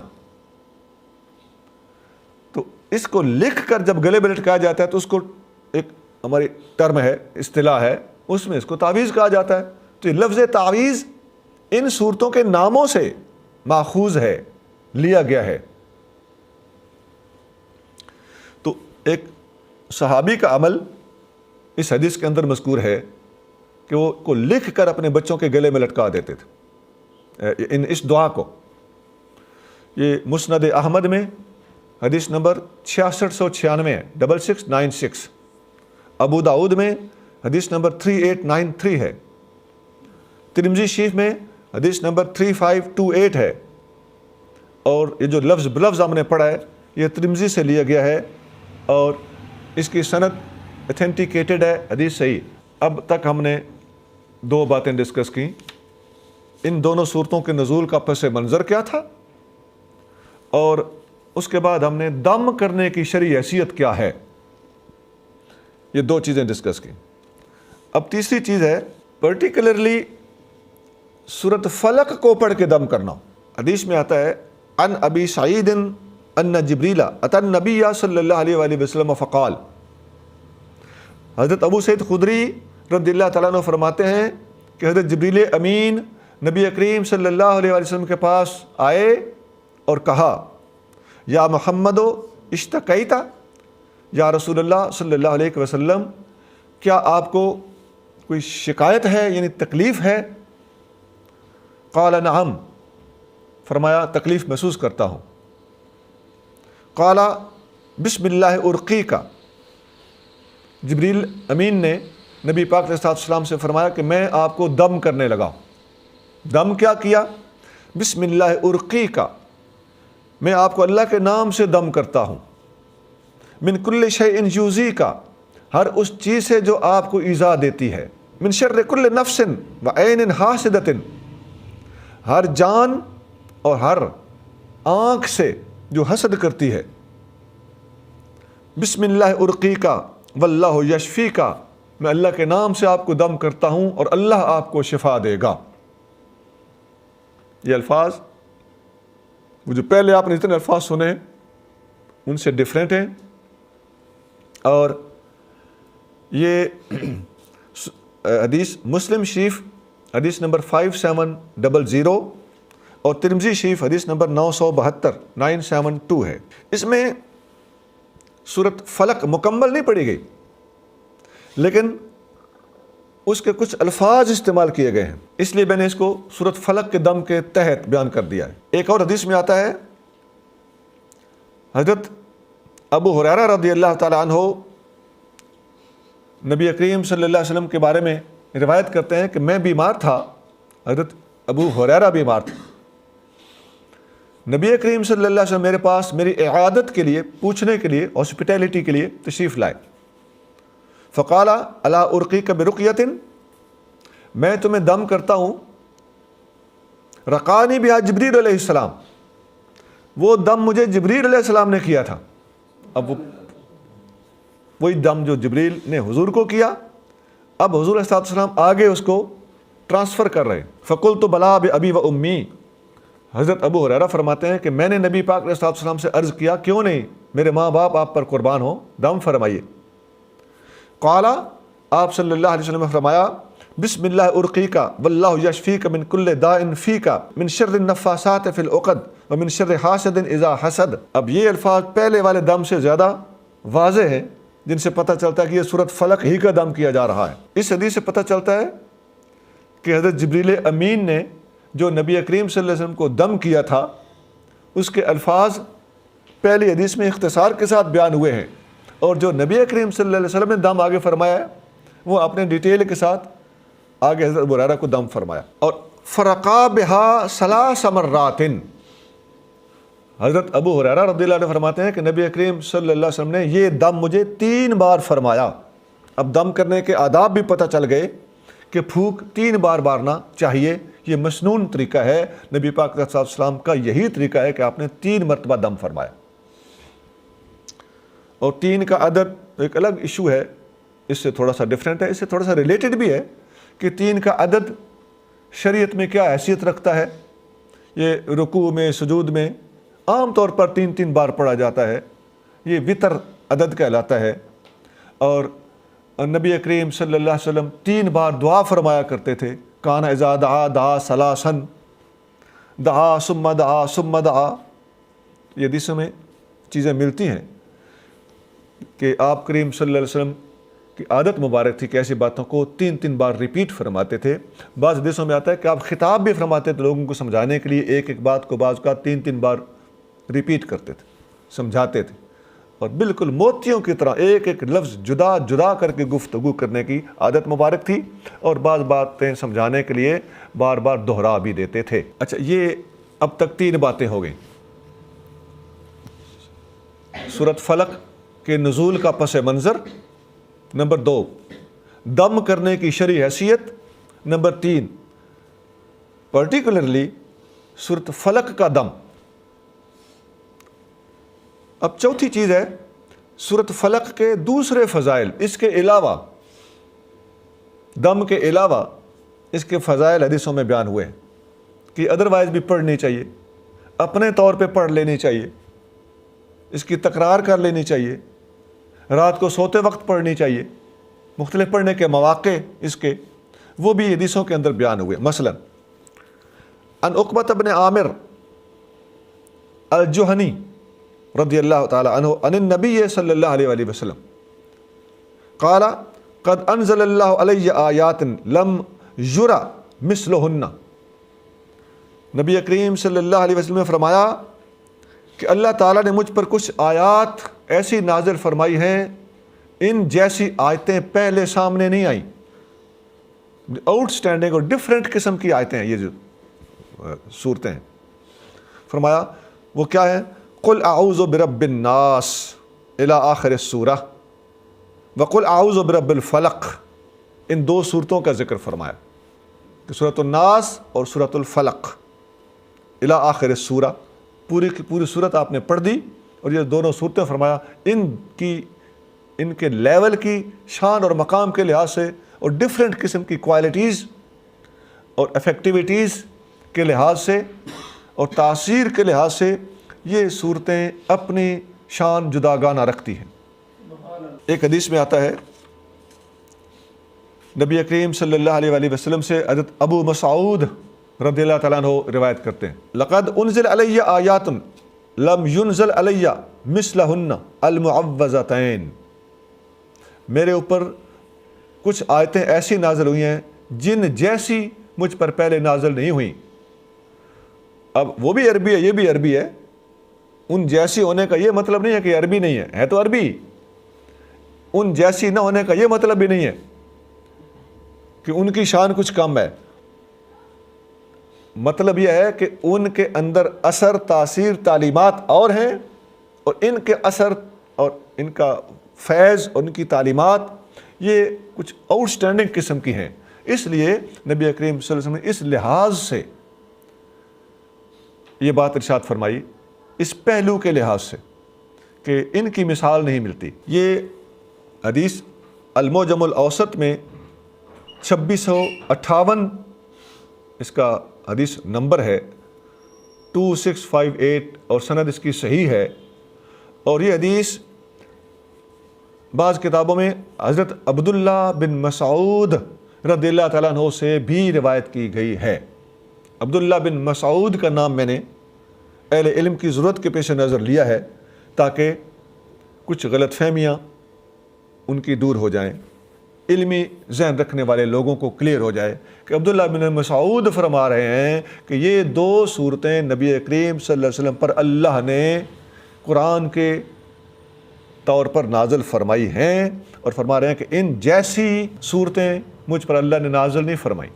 S3: تو اس کو لکھ کر جب گلے میں لٹکایا جاتا ہے تو اس کو ایک ہماری ٹرم ہے، اصطلاح ہے، اس میں اس کو تعویذ کہا جاتا ہے. تو یہ لفظ تعویذ ان صورتوں کے ناموں سے ماخوذ ہے، لیا گیا ہے. تو ایک صحابی کا عمل اس حدیث کے اندر مذکور ہے کہ وہ کو لکھ کر اپنے بچوں کے گلے میں لٹکا دیتے تھے اس دعا کو. یہ مسند احمد میں حدیث نمبر 6696 ہے، 6696. ابو داؤد میں حدیث نمبر 3893 ہے. ترمذی شریف میں حدیث نمبر 3528 ہے. اور یہ جو لفظ بلفظ ہم نے پڑھا ہے یہ ترمذی سے لیا گیا ہے اور اس کی سند اتھینٹیکیٹڈ ہے، حدیث صحیح. اب تک ہم نے دو باتیں ڈسکس کی، ان دونوں صورتوں کے نزول کا پس منظر کیا تھا، اور اس کے بعد ہم نے دم کرنے کی شرعی حیثیت کیا ہے، یہ دو چیزیں ڈسکس کی۔ اب تیسری چیز ہے پرٹیکولرلی سورۃ فلق کو پڑھ کے دم کرنا۔ حدیث میں آتا ہے ان ابی سعید ان جبریل اتى النبی صلی اللہ علیہ وآلہ وسلم فقال، حضرت ابو سعید خدری رضی اللہ تعالیٰ عنہ فرماتے ہیں کہ حضرت جبریل امین نبی کریم صلی اللہ علیہ وآلہ وسلم کے پاس آئے اور کہا یا محمد اشتکیت، یا رسول اللہ صلی اللہ علیہ وسلم کیا آپ کو کوئی شکایت ہے، یعنی تکلیف ہے؟ قال نعم، فرمایا تکلیف محسوس کرتا ہوں۔ قال بسم اللہ ارقیک، جبریل امین نے نبی پاک علیہ السلام سے فرمایا کہ میں آپ کو دم کرنے لگا۔ دم کیا کیا؟ بسم اللہ ارقیک، میں آپ کو اللہ کے نام سے دم کرتا ہوں۔ من کل شیء یؤذیک، ہر اس چیز سے جو آپ کو ایذا دیتی ہے۔ من شر کل نفس وعین حاسدۃ، ہر جان اور ہر آنکھ سے جو حسد کرتی ہے۔ بسم اللہ ارقیک واللہ یشفیک، میں اللہ کے نام سے آپ کو دم کرتا ہوں اور اللہ آپ کو شفا دے گا۔ یہ الفاظ وہ جو پہلے آپ نے اتنے الفاظ سنے ان سے ڈیفرنٹ ہیں، اور یہ حدیث مسلم شریف حدیث نمبر 5700 اور ترمذی شریف حدیث نمبر 972 ہے۔ اس میں سورۃ فلق مکمل نہیں پڑھی گئی، لیکن اس کے کچھ الفاظ استعمال کیے گئے ہیں، اس لیے میں نے اس کو سورۃ فلق کے دم کے تحت بیان کر دیا ہے۔ ایک اور حدیث میں آتا ہے، حضرت ابو ہریرہ رضی اللہ تعالیٰ عنہ نبی کریم صلی اللہ علیہ وسلم کے بارے میں روایت کرتے ہیں کہ میں بیمار تھا، حضرت ابو ہریرہ بیمار تھا، نبی کریم صلی اللہ علیہ وسلم میرے پاس میری عیادت کے لیے، پوچھنے کے لیے، ہاسپٹیلٹی کے لیے تشریف لائے۔ فقال الا ارقیک برقیۃ، میں تمہیں دم کرتا ہوں، رقانی بہا جبریل علیہ السلام، وہ دم مجھے جبریل علیہ السلام نے کیا تھا۔ اب وہی دم جو جبریل نے حضور کو کیا، اب حضور علیہ السلام آگے اس کو ٹرانسفر کر رہے۔ فقلت بلا بابی و امی، حضرت ابو ہریرہ فرماتے ہیں کہ میں نے نبی پاک علیہ السلام سے عرض کیا کیوں نہیں، میرے ماں باپ آپ پر قربان ہوں، دم فرمائیے۔ قال، آپ صلی اللہ علیہ وسلم نے فرمایا بسم اللہ ارقیک واللہ یشفیک من کل داء فیک من شر النفاسات فی العقد ومن شر حاسد اذا حسد۔ اب یہ الفاظ پہلے والے دم سے زیادہ واضح ہیں، جن سے پتہ چلتا ہے کہ یہ سورۃ فلق ہی کا دم کیا جا رہا ہے۔ اس حدیث سے پتہ چلتا ہے کہ حضرت جبریل امین نے جو نبی کریم صلی اللہ علیہ وسلم کو دم کیا تھا، اس کے الفاظ پہلی حدیث میں اختصار کے ساتھ بیان ہوئے ہیں، اور جو نبی کریم صلی اللہ علیہ وسلم نے دم آگے فرمایا ہے وہ اپنے ڈیٹیل کے ساتھ آگے حضرت ابو ہریرہ کو دم فرمایا۔ اور فرقا بہا ثلاث مرات، حضرت ابو ہریرہ رضی اللہ عنہ فرماتے ہیں کہ نبی کریم صلی اللہ علیہ وسلم نے یہ دم مجھے 3 بار فرمایا۔ اب دم کرنے کے آداب بھی پتہ چل گئے کہ پھونک 3 بار مارنا چاہیے، یہ مسنون طریقہ ہے، نبی پاک صلی اللہ علیہ وسلم کا یہی طریقہ ہے کہ آپ نے 3 مرتبہ دم فرمایا۔ اور 3 کا عدد ایک الگ ایشو ہے، اس سے تھوڑا سا ڈیفرنٹ ہے، اس سے تھوڑا سا ریلیٹڈ بھی ہے کہ 3 کا عدد شریعت میں کیا حیثیت رکھتا ہے۔ یہ رکوع میں، سجود میں عام طور پر 3 بار پڑھا جاتا ہے، یہ وتر عدد کہلاتا ہے۔ اور نبی کریم صلی اللہ علیہ وسلم 3 بار دعا فرمایا کرتے تھے، کان اذا دعا دعا ثلاثا، دعا ثم دعا ثم دعا۔ یہ حدیثوں میں چیزیں ملتی ہیں کہ آپ کریم صلی اللہ علیہ وسلم کی عادت مبارک تھی کہ ایسی باتوں کو 3 بار ریپیٹ فرماتے تھے۔ بعض حدیثوں میں آتا ہے کہ آپ خطاب بھی فرماتے تھے لوگوں کو سمجھانے کے لیے، ایک بات کو بعض کا 3 بار ریپیٹ کرتے تھے، سمجھاتے تھے، اور بالکل موتیوں کی طرح ایک لفظ جدا جدا کر کے گفتگو کرنے کی عادت مبارک تھی، اور بعض باتیں سمجھانے کے لیے بار بار دہرا بھی دیتے تھے۔ اچھا، یہ اب تک 3 باتیں ہو گئیں۔ سورۃ فلق کے نزول کا پس منظر، نمبر 2 دم کرنے کی شرعی حیثیت۔ نمبر 3 پرٹیکولرلی سورۃ فلق کا دم۔ اب چوتھی چیز ہے سورۃ فلق کے دوسرے فضائل، اس کے علاوہ دم کے علاوہ اس کے فضائل حدیثوں میں بیان ہوئے ہیں کہ ادروائز بھی پڑھنی چاہیے، اپنے طور پہ پڑھ لینی چاہیے، اس کی تکرار کر لینی چاہیے، رات کو سوتے وقت پڑھنی چاہیے، مختلف پڑھنے کے مواقع اس کے وہ بھی حدیثوں کے اندر بیان ہوئے۔ مثلا ان عقبۃ بن عامر الجہنی رضی اللہ تعالی عنہ عن النبی صلی اللہ علیہ وآلہ وسلم قال قد انزل اللہ علیہ آیات لم یرى مثلہن۔ نبی کریم صلی اللہ علیہ وسلم نے فرمایا کہ اللہ تعالیٰ نے مجھ پر کچھ آیات ایسی نازل فرمائی ہیں ان جیسی آیتیں پہلے سامنے نہیں آئیں۔ آؤٹ اسٹینڈنگ اور ڈفرینٹ قسم کی آیتیں ہیں یہ جو صورتیں ہیں۔ فرمایا وہ کیا ہے؟ قل اعوذ برب الناس الی آخر السورہ وقل اعوذ برب الفلق، ان دو صورتوں کا ذکر فرمایا کہ سورۃ الناس اور سورۃ الفلق الی آخر السورہ، پوری کی پوری صورت آپ نے پڑھ دی، اور یہ دونوں صورتیں فرمایا ان کے لیول کی شان اور مقام کے لحاظ سے اور ڈفرینٹ قسم کی کوالٹیز اور افیکٹیویٹیز کے لحاظ سے اور تاثیر کے لحاظ سے یہ صورتیں اپنی شان جداگانہ رکھتی ہیں۔ ایک حدیث میں آتا ہے نبی کریم صلی اللہ علیہ وآلہ وسلم سے حضرت ابو مسعود رضی اللہ تعالیٰ عنہ روایت کرتے ہیں لقد انزل علی آیات لم ينزل علی مثلہن المعوذتین، میرے اوپر کچھ آیتیں ایسی نازل ہوئی ہیں جن جیسی مجھ پر پہلے نازل نہیں ہوئیں۔ اب وہ بھی عربی ہے، یہ بھی عربی ہے، ان جیسی ہونے کا یہ مطلب نہیں ہے کہ عربی نہیں ہے تو عربی، ان جیسی نہ ہونے کا یہ مطلب بھی نہیں ہے کہ ان کی شان کچھ کم ہے۔ مطلب یہ ہے کہ ان کے اندر اثر، تاثیر، تعلیمات اور ہیں، اور ان کے اثر اور ان کا فیض اور ان کی تعلیمات یہ کچھ آؤٹ اسٹینڈنگ قسم کی ہیں۔ اس لیے نبی کریم صلی اللہ علیہ وسلم نے اس لحاظ سے یہ بات ارشاد فرمائی، اس پہلو کے لحاظ سے کہ ان کی مثال نہیں ملتی۔ یہ حدیث المعجم الاوسط میں 2658 اس کا حدیث نمبر ہے 2658، اور سند اس کی صحیح ہے، اور یہ حدیث بعض کتابوں میں حضرت عبداللہ بن مسعود رضی اللہ تعالیٰ عنہ سے بھی روایت کی گئی ہے۔ عبداللہ بن مسعود کا نام میں نے اہل علم کی ضرورت کے پیش نظر لیا ہے تاکہ کچھ غلط فہمیاں ان کی دور ہو جائیں، علمی ذہن رکھنے والے لوگوں کو کلیئر ہو جائے کہ عبداللہ بن مسعود فرما رہے ہیں کہ یہ دو صورتیں نبی کریم صلی اللہ علیہ وسلم پر اللہ نے قرآن کے طور پر نازل فرمائی ہیں، اور فرما رہے ہیں کہ ان جیسی صورتیں مجھ پر اللہ نے نازل نہیں فرمائی۔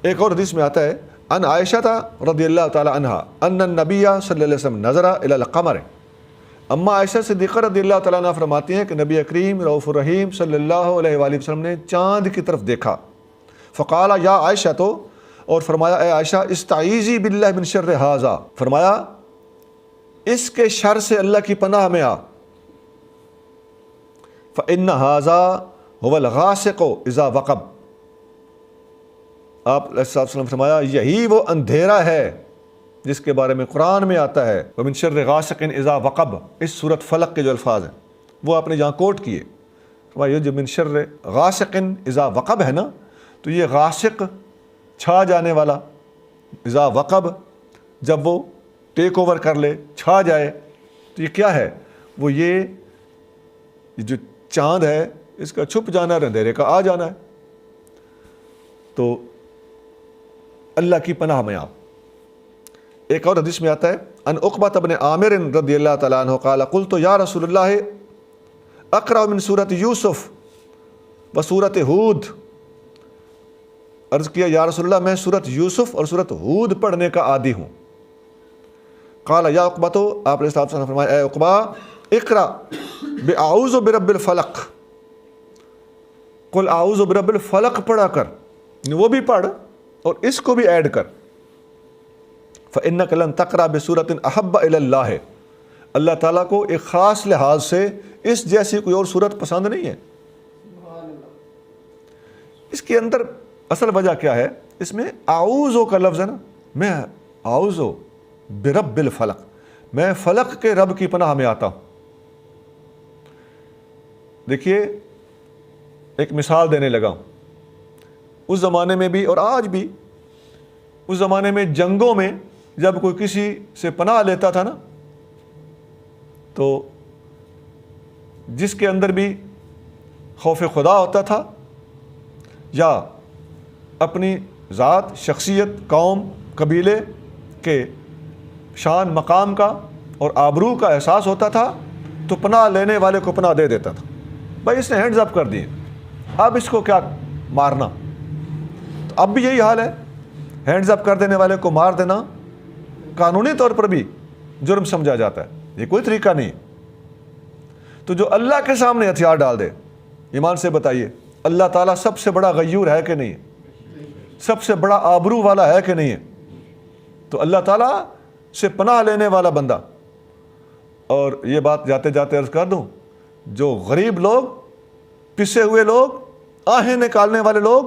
S3: ایک اور حدیث میں آتا ہے ان عائشہ رضی اللہ تعالی عنہ ان النبی صلی اللہ علیہ وسلم نظر الی القمر، اما عائشہ صدیقہ رضی اللہ تعالیٰ عنہ فرماتی ہیں کہ نبی کریم رؤوف الرحیم صلی اللہ علیہ وآلہ وسلم نے چاند کی طرف دیکھا، فقال یا عائشہ، تو اور فرمایا اے عائشہ استعیذی باللہ من شر ھذا، فرمایا اس کے شر سے اللہ کی پناہ میں آ، فإن ھذا هو الغاسق اذا وقب، آپ علیہ الصلوۃ والسلام فرمایا یہی وہ اندھیرا ہے جس کے بارے میں قرآن میں آتا ہے وَمِن شَرِّ غَاسِقٍ اِذَا وَقَبَ، اس سورۃ فلق کے جو الفاظ ہیں وہ آپ نے جہاں کوٹ کیے، فرمایا یہ جو من شر غاسق اذا وقب ہے نا، تو یہ غاسق چھا جانے والا، اذا وقب جب وہ ٹیک اوور کر لے، چھا جائے، تو یہ کیا ہے؟ وہ یہ جو چاند ہے اس کا چھپ جانا، اندھیرے کا آ جانا ہے، تو اللہ کی پناہ میں آپ۔ ایک اور حدیث میں آتا ہے ان عقبۃ بن عامر رضی اللہ تعالیٰ عنہ قال قلت یا رسول اللہ اقرأ من سورۃ یوسف و سورۃ ہود، عرض کیا یا رسول اللہ میں سورۃ یوسف اور سورۃ ہود پڑھنے کا عادی ہوں۔ قال یا عقبۃ، آپ علیہ الصلوۃ والسلام فرمایا اے عقبہ اقرأ باعوذ برب الفلق قل اعوذ برب الفلق پڑھا کر، وہ بھی پڑھ اور اس کو بھی ایڈ کر۔ فإنك لن تقرأ بسورة أحب إلى الله، اللہ تعالیٰ کو ایک خاص لحاظ سے اس جیسی کوئی اور صورت پسند نہیں ہے۔ اس کے اندر اصل وجہ کیا ہے؟ اس میں اعوذ کا لفظ ہے نا، میں اعوذ برب الفلق، میں فلق کے رب کی پناہ میں آتا ہوں۔ دیکھیے ایک مثال دینے لگا ہوں، اس زمانے میں بھی اور آج بھی، اس زمانے میں جنگوں میں جب کوئی کسی سے پناہ لیتا تھا نا، تو جس کے اندر بھی خوف خدا ہوتا تھا یا اپنی ذات، شخصیت، قوم، قبیلے کے شان مقام کا اور آبرو کا احساس ہوتا تھا، تو پناہ لینے والے کو پناہ دے دیتا تھا۔ بھائی اس نے ہینڈز اپ کر دیے، اب اس کو کیا مارنا؟ تو اب بھی یہی حال ہے، ہینڈز اپ کر دینے والے کو مار دینا قانونی طور پر بھی جرم سمجھا جاتا ہے، یہ کوئی طریقہ نہیں۔ تو جو اللہ کے سامنے ہتھیار ڈال دے، ایمان سے بتائیے اللہ تعالیٰ سب سے بڑا غیور ہے کہ نہیں ہے؟ سب سے بڑا آبرو والا ہے کہ نہیں ہے؟ تو اللہ تعالیٰ سے پناہ لینے والا بندہ، اور یہ بات جاتے جاتے عرض کر دوں، جو غریب لوگ، پسے ہوئے لوگ، آہیں نکالنے والے لوگ،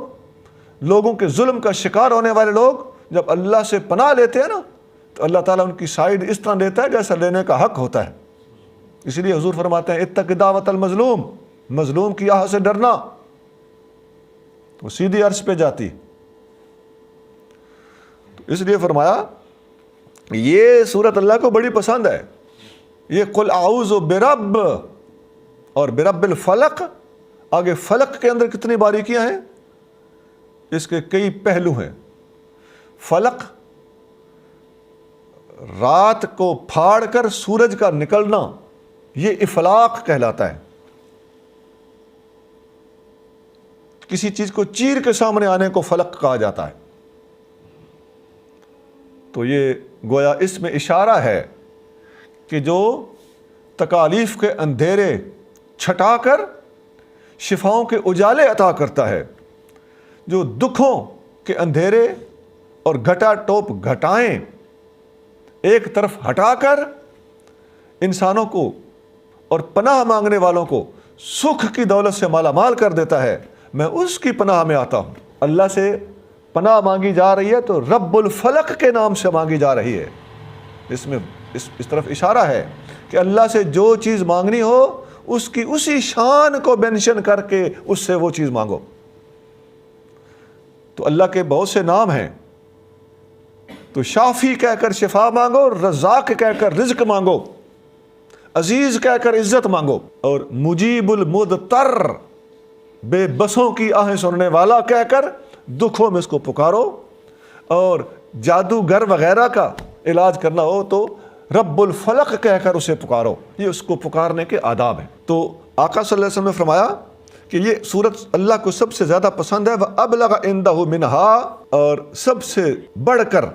S3: لوگوں کے ظلم کا شکار ہونے والے لوگ جب اللہ سے پناہ لیتے ہیں نا، تو اللہ تعالیٰ ان کی سائیڈ اس طرح لیتا ہے جیسا لینے کا حق ہوتا ہے۔ اس لیے حضور فرماتے ہیں اتق دعوت المظلوم، مظلوم کی آہ سے ڈرنا، وہ سیدھی عرش پہ جاتی۔ تو اس لیے فرمایا یہ سورت اللہ کو بڑی پسند ہے، یہ قل اعوذ برب اور برب الفلق، آگے فلق کے اندر کتنی باریکیاں ہیں، اس کے کئی پہلو ہیں۔ فلق رات کو پھاڑ کر سورج کا نکلنا، یہ افلاق کہلاتا ہے۔ کسی چیز کو چیر کے سامنے آنے کو فلق کہا جاتا ہے۔ تو یہ گویا اس میں اشارہ ہے کہ جو تکالیف کے اندھیرے چھٹا کر شفاؤں کے اجالے عطا کرتا ہے، جو دکھوں کے اندھیرے اور گھٹا ٹوپ گھٹائیں ایک طرف ہٹا کر انسانوں کو اور پناہ مانگنے والوں کو سکھ کی دولت سے مالا مال کر دیتا ہے، میں اس کی پناہ میں آتا ہوں۔ اللہ سے پناہ مانگی جا رہی ہے تو رب الفلق کے نام سے مانگی جا رہی ہے۔ اس میں اس طرف اشارہ ہے کہ اللہ سے جو چیز مانگنی ہو اس کی اسی شان کو مینشن کر کے اس سے وہ چیز مانگو۔ تو اللہ کے بہت سے نام ہیں، تو شافی کہہ کر شفا مانگو، رزاق کہہ کر رزق مانگو، عزیز کہہ کر عزت مانگو، اور مجیب المدتر، بے بسوں کی آہیں سننے والا کہہ کر دکھوں میں اس کو پکارو، اور جادوگر وغیرہ کا علاج کرنا ہو تو رب الفلق کہہ کر اسے پکارو۔ یہ اس کو پکارنے کے آداب ہیں۔ تو آقا صلی اللہ علیہ وسلم نے فرمایا کہ یہ سورت اللہ کو سب سے زیادہ پسند ہے، وَأَبْلَغَ عِنْدَهُ مِنْهَا، اور سب سے بڑھ کر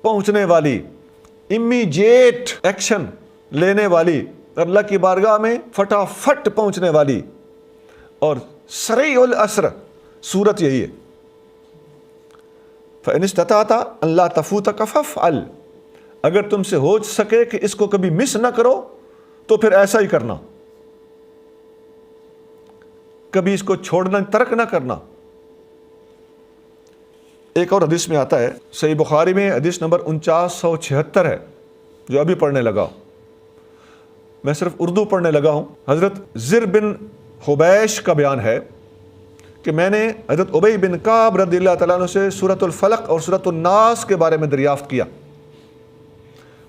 S3: پہنچنے والی، امیجیٹ ایکشن لینے والی، اللہ کی بارگاہ میں فٹافٹ پہنچنے والی اور سریع الاسر سورت یہی ہے۔ فَإِنِ اسْتَطَعْتَ أَن لَا تَفُوتَكَ فَافْعَلْ، اگر تم سے ہو سکے کہ اس کو کبھی مس نہ کرو تو پھر ایسا ہی کرنا، کبھی اس کو چھوڑنا، ترک نہ کرنا۔ ایک اور حدیث میں آتا ہے، صحیح بخاری میں حدیث نمبر 4976 ہے، جو ابھی پڑھنے لگا ہوں، میں صرف اردو پڑھنے لگا ہوں۔ حضرت زر بن حبیش کا بیان ہے کہ میں نے حضرت ابی بن کعب رضی اللہ تعالیٰ عنہ سے سورۃ الفلق اور سورۃ الناس کے بارے میں دریافت کیا۔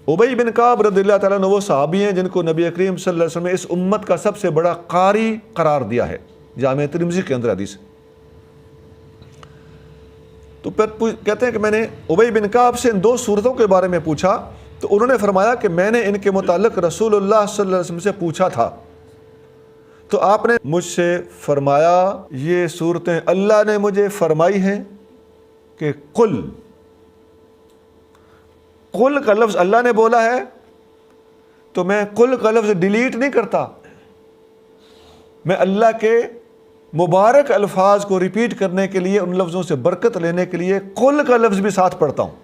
S3: ابی بن کعب رضی اللہ تعالیٰ عنہ وہ صحابی ہیں جن کو نبی کریم صلی اللہ علیہ وسلم نے اس امت کا سب سے بڑا قاری قرار دیا ہے، جامع ترمذی کے اندر حدیث ہے۔ تو پھر کہتے ہیں کہ میں نے ابی بن کعب سے ان دو صورتوں کے بارے میں پوچھا، تو انہوں نے فرمایا کہ میں نے ان کے متعلق رسول اللہ صلی اللہ علیہ وسلم سے پوچھا تھا، تو آپ نے مجھ سے فرمایا یہ صورتیں اللہ نے مجھے فرمائی ہیں کہ قل کا لفظ اللہ نے بولا ہے، تو میں قل کا لفظ ڈیلیٹ نہیں کرتا، میں اللہ کے مبارک الفاظ کو ریپیٹ کرنے کے لیے، ان لفظوں سے برکت لینے کے لیے قل کا لفظ بھی ساتھ پڑھتا ہوں۔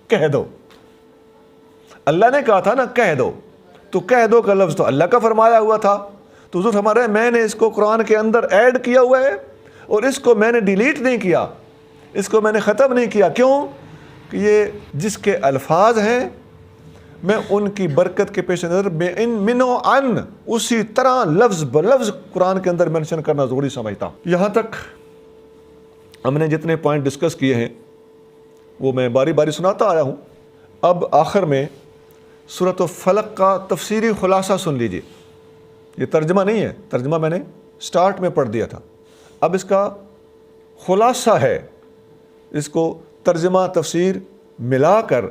S3: کہہ دو، اللہ نے کہا تھا نا کہہ دو، تو کہہ دو کا لفظ تو اللہ کا فرمایا ہوا تھا، تو حضور فرما رہے ہیں میں نے اس کو قرآن کے اندر ایڈ کیا ہوا ہے، اور اس کو میں نے ڈیلیٹ نہیں کیا، اس کو میں نے ختم نہیں کیا۔ کیوں؟ کہ یہ جس کے الفاظ ہیں میں ان کی برکت کے پیش نظر بے ان منو ان اسی طرح لفظ بلفظ قرآن کے اندر مینشن کرنا ضروری سمجھتا ہوں۔ یہاں تک ہم نے جتنے پوائنٹ ڈسکس کیے ہیں وہ میں باری باری سناتا آیا ہوں۔ اب آخر میں سورۃ الفلق کا تفسیری خلاصہ سن لیجیے۔ یہ ترجمہ نہیں ہے، ترجمہ میں نے سٹارٹ میں پڑھ دیا تھا، اب اس کا خلاصہ ہے، اس کو ترجمہ تفسیر ملا کر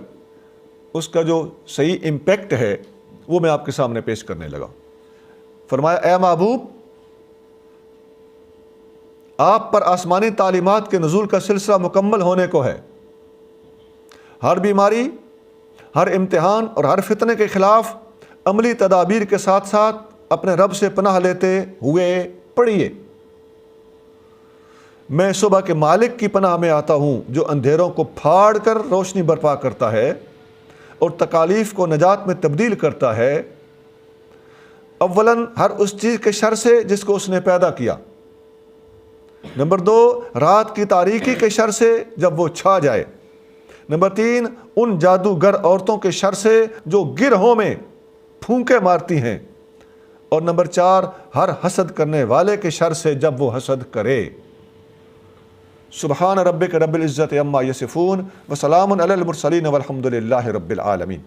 S3: اس کا جو صحیح امپیکٹ ہے وہ میں آپ کے سامنے پیش کرنے لگا۔ فرمایا اے محبوب، آپ پر آسمانی تعلیمات کے نزول کا سلسلہ مکمل ہونے کو ہے۔ ہر بیماری، ہر امتحان اور ہر فتنے کے خلاف عملی تدابیر کے ساتھ ساتھ اپنے رب سے پناہ لیتے ہوئے پڑھیے۔ میں صبح کے مالک کی پناہ میں آتا ہوں جو اندھیروں کو پھاڑ کر روشنی برپا کرتا ہے اور تکالیف کو نجات میں تبدیل کرتا ہے۔ اولاً ہر اس چیز کے شر سے جس کو اس نے پیدا کیا۔ نمبر 2، رات کی تاریکی کے شر سے جب وہ چھا جائے۔ نمبر 3، ان جادوگر عورتوں کے شر سے جو گرہوں میں پھونکے مارتی ہیں۔ اور نمبر 4، ہر حسد کرنے والے کے شر سے جب وہ حسد کرے۔ سبحان ربک رب العزت عما یصفون وسلام علی المرسلین والحمد للہ رب العالمین۔